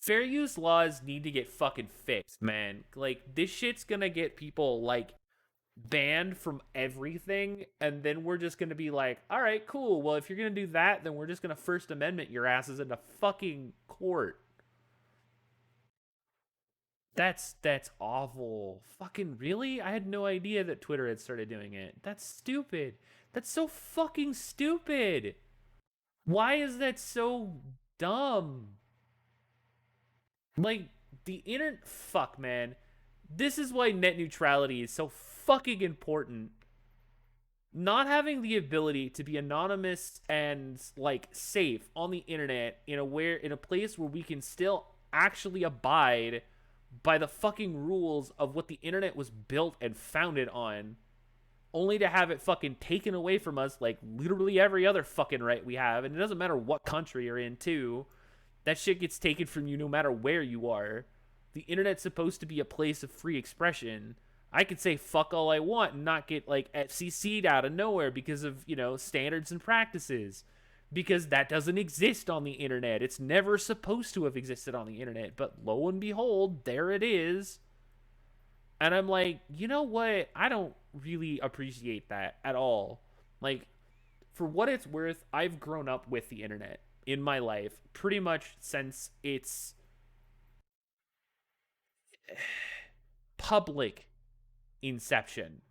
Fair use laws need to get fucking fixed, man. Like, this shit's gonna get people, like, banned from everything, and then we're just gonna be like, alright, cool. Well, if you're gonna do that, then we're just gonna First Amendment your asses into fucking court. That's awful. Fucking really? I had no idea that Twitter had started doing it. That's stupid. That's so fucking stupid. Why is that so dumb? Like, the internet. Fuck, man. This is why net neutrality is so fucking important. Not having the ability to be anonymous and like safe on the internet in a place where we can still actually abide by the fucking rules of what the internet was built and founded on, only to have it fucking taken away from us like literally every other fucking right we have. And it doesn't matter what country you're in, too. That shit gets taken from you no matter where you are. The internet's supposed to be a place of free expression. I could say fuck all I want and not get like FCC'd out of nowhere because of, standards and practices. Because that doesn't exist on the internet. It's never supposed to have existed on the internet. But lo and behold, there it is. And I'm like, you know what? I don't really appreciate that at all. Like, for what it's worth, I've grown up with the internet in my life pretty much since its public inception.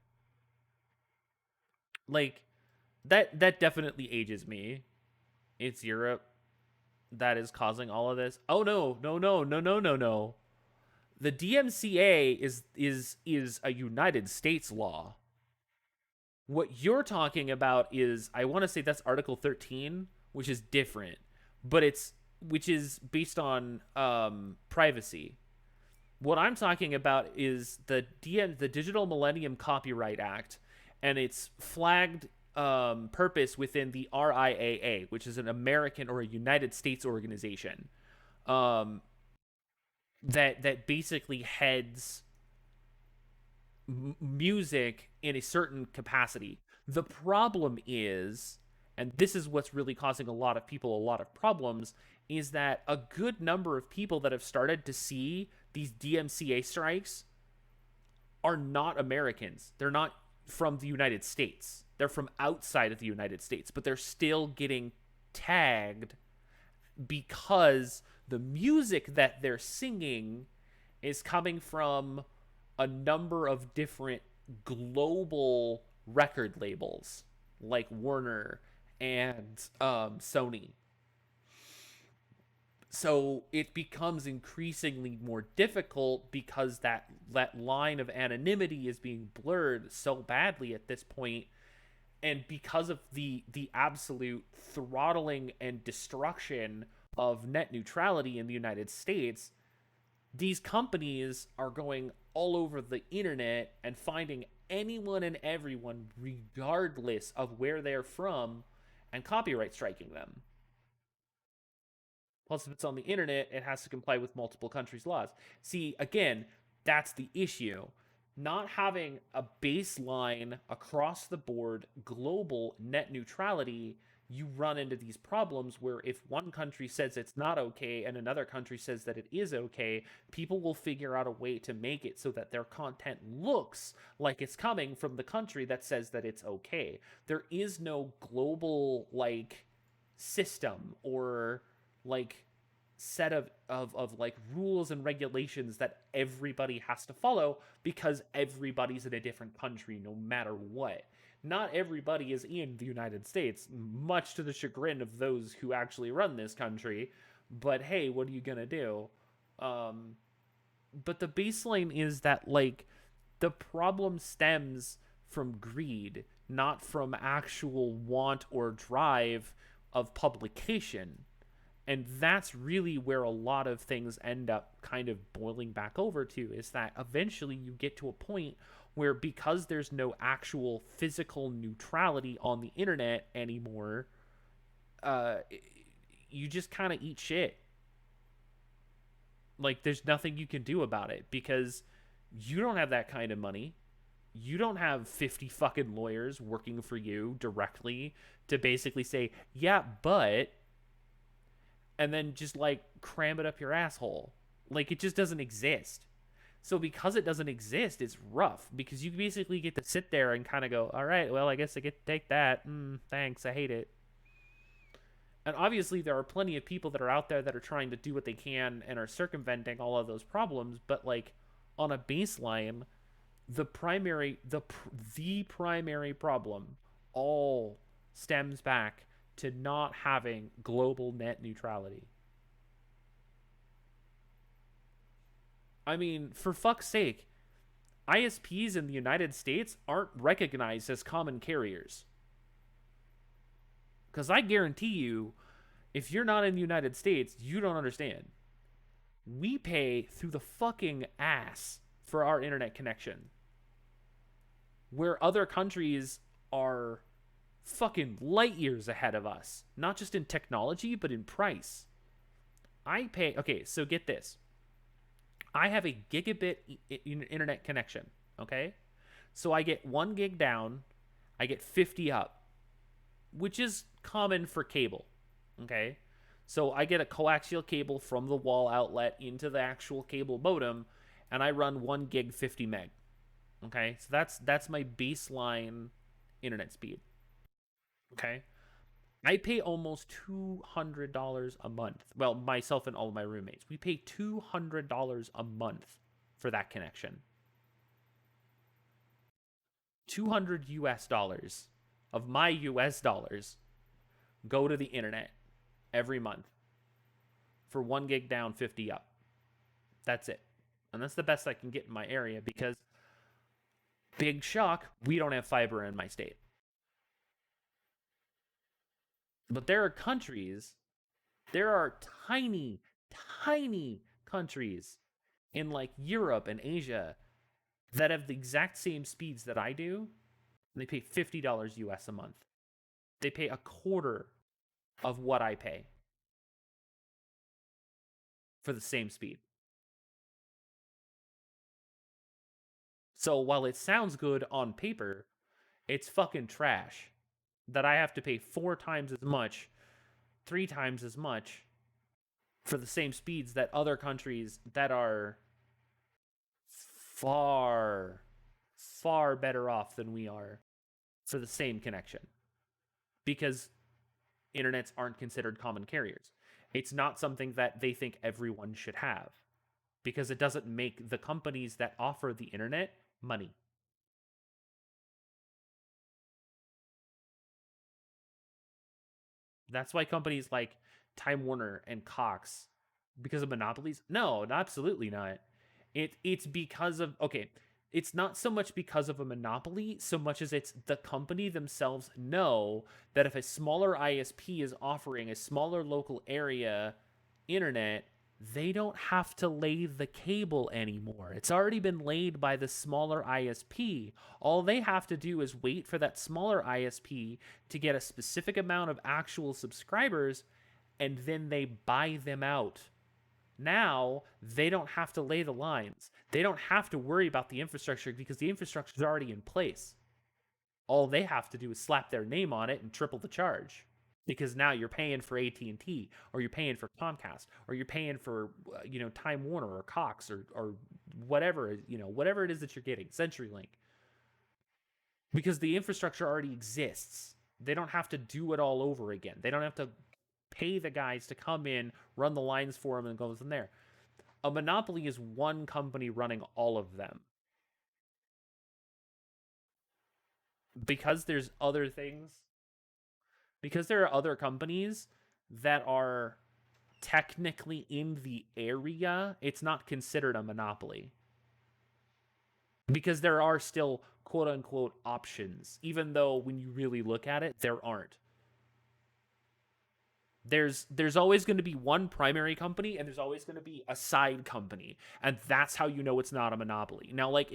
Like, that definitely ages me. It's Europe that is causing all of this. Oh no, no, no, no, no, no, no. The DMCA is a United States law. What you're talking about is, I want to say that's Article 13, which is different, but which is based on privacy. What I'm talking about is the Digital Millennium Copyright Act, and its flagged purpose within the RIAA, which is an American or a United States organization, um, that basically heads music in a certain capacity. The problem is, and this is what's really causing a lot of people a lot of problems, is that a good number of people that have started to see these DMCA strikes are not Americans. They're not from the United States. They're from outside of the United States, but they're still getting tagged because the music that they're singing is coming from a number of different global record labels like Warner and Sony. So it becomes increasingly more difficult because that line of anonymity is being blurred so badly at this point, and because of the absolute throttling and destruction of net neutrality in the United States, these companies are going all over the internet and finding anyone and everyone, regardless of where they're from, and copyright striking them. Plus, if it's on the internet, it has to comply with multiple countries' laws. See, again, that's the issue. Not having a baseline across the board global net neutrality, you run into these problems where if one country says it's not okay and another country says that it is okay, people will figure out a way to make it so that their content looks like it's coming from the country that says that it's okay. There is no global like system or like set of like rules and regulations that everybody has to follow because everybody's in a different country no matter what. Not everybody is in the United States, much to the chagrin of those who actually run this country. But hey, what are you gonna do? But the baseline is that like the problem stems from greed, not from actual want or drive of publication. And that's really where a lot of things end up kind of boiling back over to, is that eventually you get to a point where, because there's no actual physical neutrality on the internet anymore, uh, you just kind of eat shit. Like, there's nothing you can do about it because you don't have that kind of money. You don't have 50 fucking lawyers working for you directly to basically say, yeah, but, and then just like cram it up your asshole. Like, it just doesn't exist. So because it doesn't exist, it's rough because you basically get to sit there and kind of go, all right, well, I guess I get to take that. Thanks, I hate it. And obviously there are plenty of people that are out there that are trying to do what they can and are circumventing all of those problems, but like on a baseline, the primary problem all stems back to not having global net neutrality. I mean, for fuck's sake, ISPs in the United States aren't recognized as common carriers. Because I guarantee you, if you're not in the United States, you don't understand. We pay through the fucking ass for our internet connection, where other countries are fucking light years ahead of us, not just in technology, but in price. I pay, okay, so get this. I have a gigabit internet connection, okay? So I get 1 gig down, I get 50 up, which is common for cable, okay? So I get a coaxial cable from the wall outlet into the actual cable modem, and I run 1 gig 50 meg, okay? So that's my baseline internet speed, okay? I pay almost $200 a month. Well, myself and all of my roommates, we pay $200 a month for that connection. 200 US dollars of my US dollars go to the internet every month for 1 gig down, 50 up. That's it. And that's the best I can get in my area because, big shock, we don't have fiber in my state. But there are countries, there are tiny, tiny countries in like Europe and Asia that have the exact same speeds that I do. And they pay $50 US a month. They pay a quarter of what I pay for the same speed. So while it sounds good on paper, it's fucking trash that I have to pay 4 times as much, 3 times as much for the same speeds that other countries that are far, far better off than we are for the same connection because internets aren't considered common carriers. It's not something that they think everyone should have because it doesn't make the companies that offer the internet money. That's why companies like Time Warner and Cox, because of monopolies? No, absolutely not. It's because of, okay, it's not so much because of a monopoly so much as it's the company themselves know that if a smaller ISP is offering a smaller local area internet, they don't have to lay the cable anymore. It's already been laid by the smaller ISP. All they have to do is wait for that smaller ISP to get a specific amount of actual subscribers, and then they buy them out. Now, they don't have to lay the lines. They don't have to worry about the infrastructure because the infrastructure is already in place. All they have to do is slap their name on it and triple the charge. Because now you're paying for AT&T or you're paying for Comcast or you're paying for Time Warner or Cox or whatever, whatever it is that you're getting, CenturyLink. Because the infrastructure already exists. They don't have to do it all over again. They don't have to pay the guys to come in, run the lines for them and go from there. A monopoly is one company running all of them. Because there's other things, because there are other companies that are technically in the area, it's not considered a monopoly. Because there are still quote unquote options, even though when you really look at it, there aren't. There's always going to be one primary company and there's always going to be a side company, and that's how you know it's not a monopoly. Now, like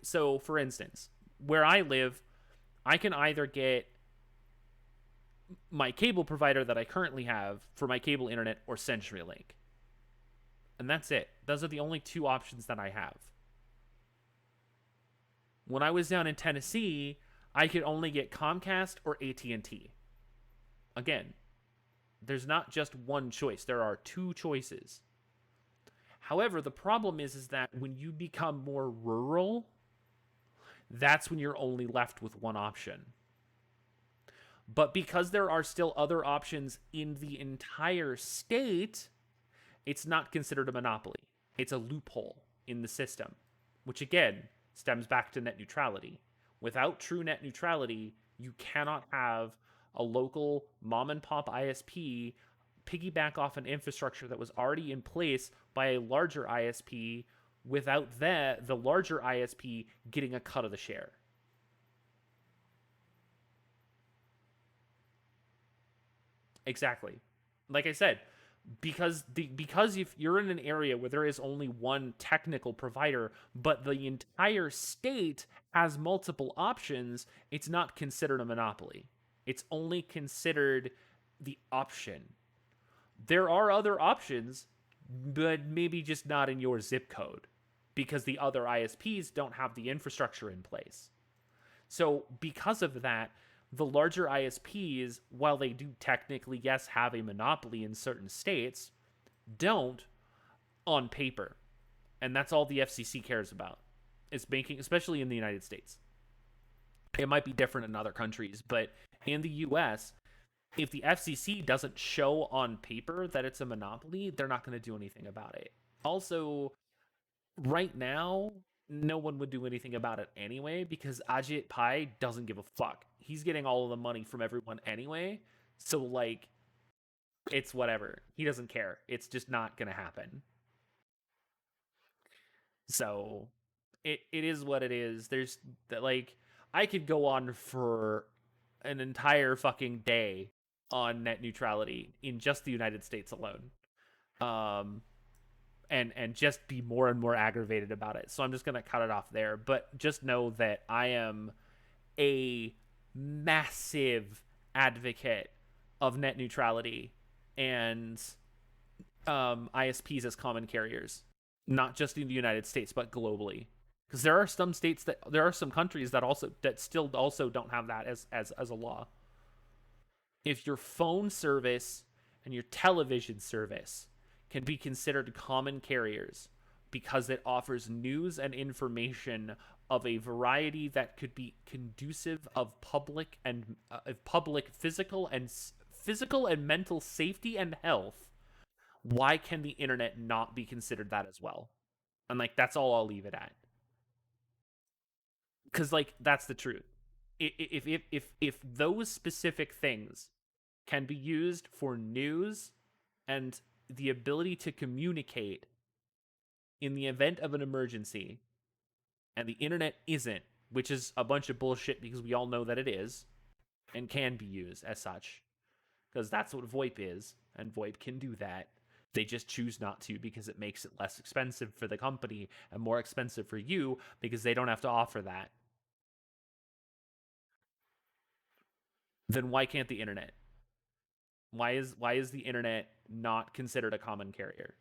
so for instance, where I live, I can either get my cable provider that I currently have for my cable internet or CenturyLink. And that's it. Those are the only two options that I have. When I was down in Tennessee, I could only get Comcast or AT&T. Again, there's not just one choice. There are two choices. However, the problem is that when you become more rural, that's when you're only left with one option. But because there are still other options in the entire state, it's not considered a monopoly. It's a loophole in the system, which again stems back to net neutrality. Without true net neutrality, you cannot have a local mom and pop ISP piggyback off an infrastructure that was already in place by a larger ISP without the larger ISP getting a cut of the share. Exactly. Like I said, because if you're in an area where there is only one technical provider, but the entire state has multiple options, it's not considered a monopoly. It's only considered the option. There are other options, but maybe just not in your zip code because the other ISPs don't have the infrastructure in place. So, because of that, the larger ISPs, while they do technically, yes, have a monopoly in certain states, don't on paper. And that's all the FCC cares about. Is making, especially in the United States. It might be different in other countries, but in the US, if the FCC doesn't show on paper that it's a monopoly, they're not going to do anything about it. Also, right now, no one would do anything about it anyway because Ajit Pai doesn't give a fuck. He's getting all of the money from everyone anyway. So, like, it's whatever. He doesn't care. It's just not going to happen. So, it is what it is. There's, like, I could go on for an entire fucking day on net neutrality in just the United States alone. Um, and just be more and more aggravated about it. So I'm just gonna cut it off there. But just know that I am a massive advocate of net neutrality and ISPs as common carriers, not just in the United States but globally. Because there are some states that there are some countries that still also don't have that as a law. If your phone service and your television service can be considered common carriers because it offers news and information of a variety that could be conducive of public physical and mental safety and health, why can the internet not be considered that as well? And like that's all I'll leave it at. Cuz like that's the truth. If those specific things can be used for news and the ability to communicate in the event of an emergency, and the internet isn't, which is a bunch of bullshit because we all know that it is and can be used as such, because that's what VoIP is, and VoIP can do that. They just choose not to because it makes it less expensive for the company and more expensive for you because they don't have to offer that. Then why can't the internet? Why is the internet not considered a common carrier?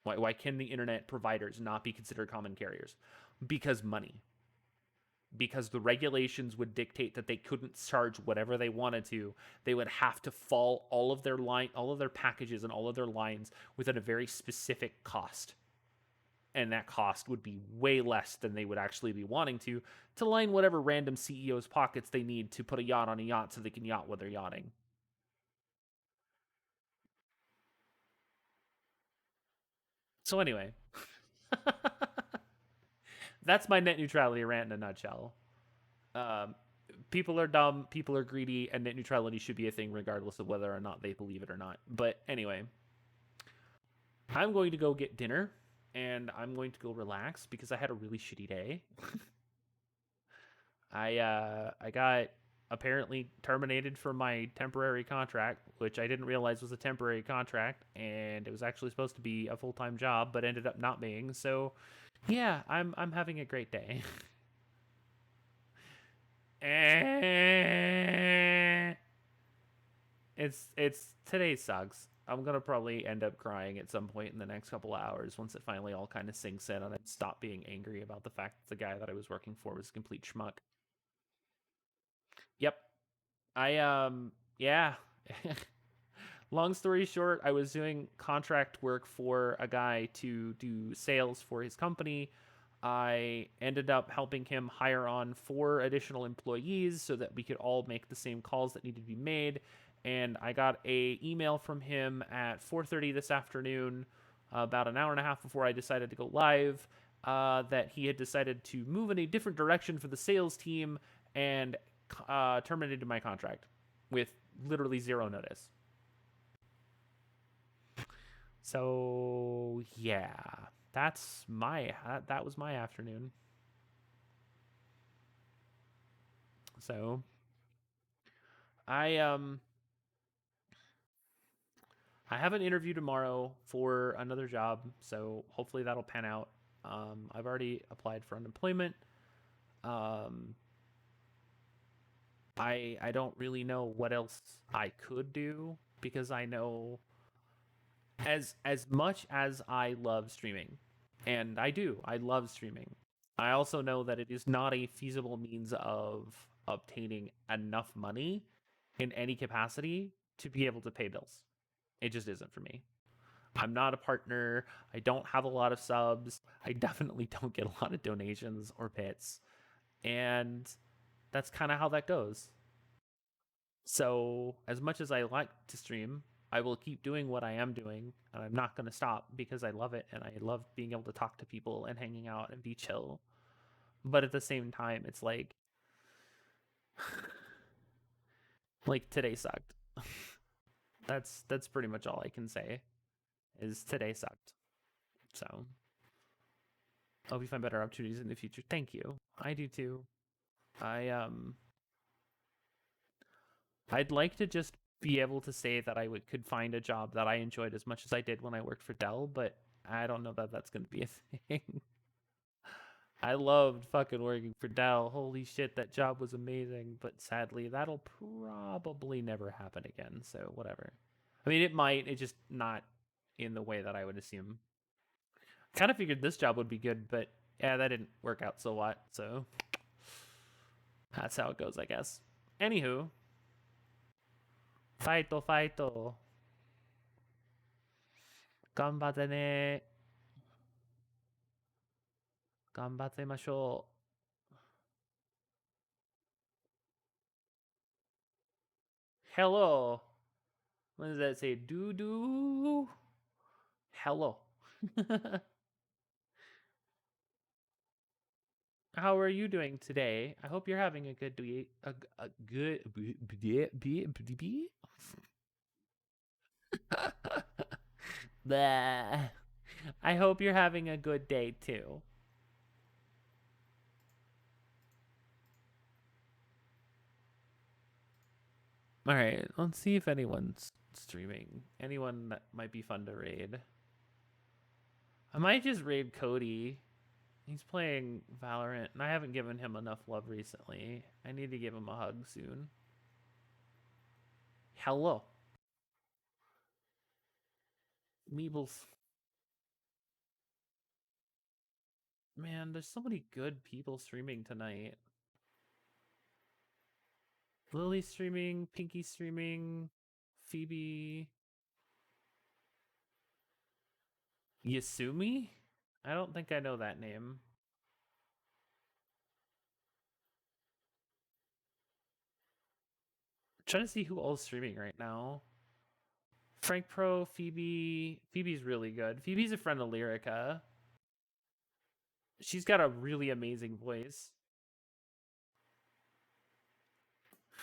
Why can the internet providers not be considered common carriers? Because money. Because the regulations would dictate that they couldn't charge whatever they wanted to. They would have to fall all of their packages and all of their lines within a very specific cost. And that cost would be way less than they would actually be wanting to line whatever random CEO's pockets they need to put a yacht on a yacht so they can yacht while they're yachting. So anyway, that's my net neutrality rant in a nutshell. Um, People are dumb, people are greedy, and net neutrality should be a thing regardless of whether or not they believe it or not. But anyway, I'm going to go get dinner and I'm going to go relax because I had a really shitty day. I got apparently terminated from my temporary contract, which I didn't realize was a temporary contract, and it was actually supposed to be a full time job, but ended up not being. So, yeah, I'm having a great day. It's today sucks. I'm gonna probably end up crying at some point in the next couple hours once it finally all kind of sinks in and I stop being angry about the fact that the guy that I was working for was a complete schmuck. Yep. Yeah. Long story short, I was doing contract work for a guy to do sales for his company. I ended up helping him hire on 4 additional employees so that we could all make the same calls that needed to be made. And I got a email from him at 4:30 this afternoon, about an hour and a half before I decided to go live, that he had decided to move in a different direction for the sales team and terminated my contract with literally zero notice. So yeah, that was my afternoon. So I I have an interview tomorrow for another job, so hopefully that'll pan out. I've already applied for unemployment. Um, I don't really know what else I could do because I know as much as I love streaming, and I love streaming. I also know that it is not a feasible means of obtaining enough money in any capacity to be able to pay bills. It just isn't for me. I'm not a partner. I don't have a lot of subs. I definitely don't get a lot of donations or bits. And that's kind of how that goes. So, as much as I like to stream, I will keep doing what I am doing, and I'm not going to stop because I love it and I love being able to talk to people and hanging out and be chill. But at the same time, it's like today sucked. That's pretty much all I can say. Is today sucked. So, I hope you find better opportunities in the future. Thank you. I do too. I I'd like to just be able to say that could find a job that I enjoyed as much as I did when I worked for Dell, but I don't know that that's going to be a thing. I loved fucking working for Dell. Holy shit, that job was amazing, but sadly that'll probably never happen again, so whatever. I mean, it might, it's just not in the way that I would assume. Kind of figured this job would be good, but yeah, that didn't work out so what, so that's how it goes, I guess. Anywho, fighto fighto. 頑張ってね。頑張ってましょう。Hello. What does that say? Doo doo. Hello. How are you doing today? I hope you're having a good week. A good. Blah. I hope you're having a good day too. All right, let's see if anyone's streaming. Anyone that might be fun to raid. I might just raid Cody. He's playing Valorant, and I haven't given him enough love recently. I need to give him a hug soon. Hello. Meebles. Man, there's so many good people streaming tonight. Lily streaming, Pinky streaming, Phoebe. Yasumi? I don't think I know that name. I'm trying to see who all is streaming right now. Frank Pro, Phoebe. Phoebe's really good. Phoebe's a friend of Lyrica. She's got a really amazing voice.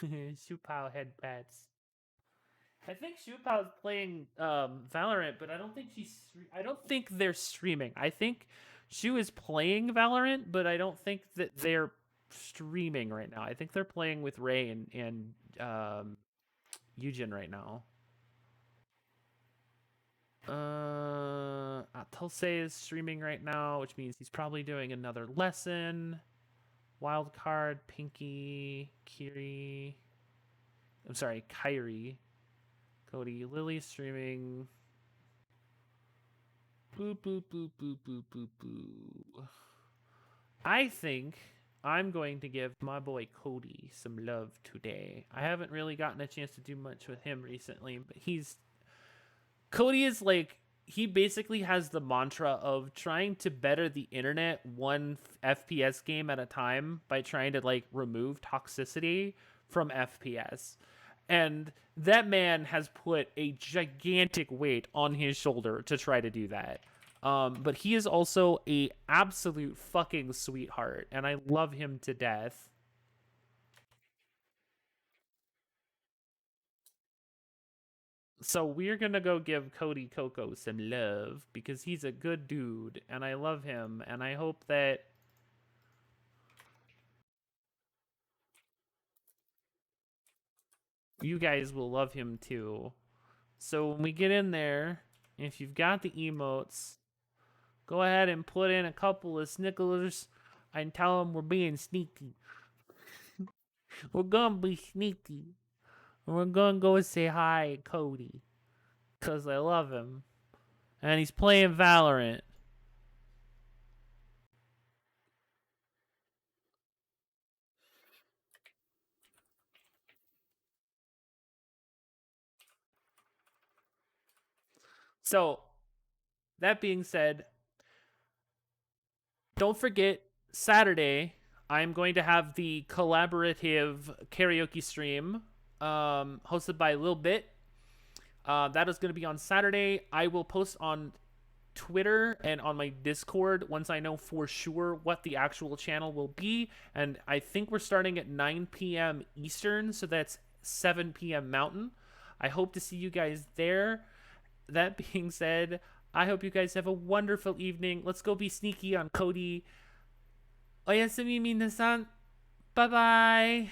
Shupao head pats. I think Shupau's playing Valorant, but I don't think they're streaming. I think Shu is playing Valorant, but I don't think that they're streaming right now. I think they're playing with Ray and Eugen right now. Tulse is streaming right now, which means he's probably doing another lesson. Wildcard, Pinky, Kiri. I'm sorry, Kyrie. Cody, Lily's streaming. Boop, boop, boop, boop, boop, boop, boop. I think I'm going to give my boy Cody some love today. I haven't really gotten a chance to do much with him recently, but Cody is like, he basically has the mantra of trying to better the internet one FPS game at a time by trying to like remove toxicity from FPS. And that man has put a gigantic weight on his shoulder to try to do that. But he is also a absolute fucking sweetheart, and I love him to death. So we're gonna go give Cody Coco some love because he's a good dude, and I love him, and I hope that you guys will love him too. So when we get in there, if you've got the emotes, go ahead and put in a couple of snicklers and tell them we're being sneaky. We're gonna be sneaky. We're gonna go say hi to Cody. Because I love him. And he's playing Valorant. So, that being said, don't forget Saturday, I'm going to have the collaborative karaoke stream hosted by Lil Bit. That is going to be on Saturday. I will post on Twitter and on my Discord once I know for sure what the actual channel will be. And I think we're starting at 9 p.m. Eastern, so that's 7 p.m. Mountain. I hope to see you guys there. That being said, I hope you guys have a wonderful evening. Let's go be sneaky on Cody. Oyasumi minasan. Bye bye.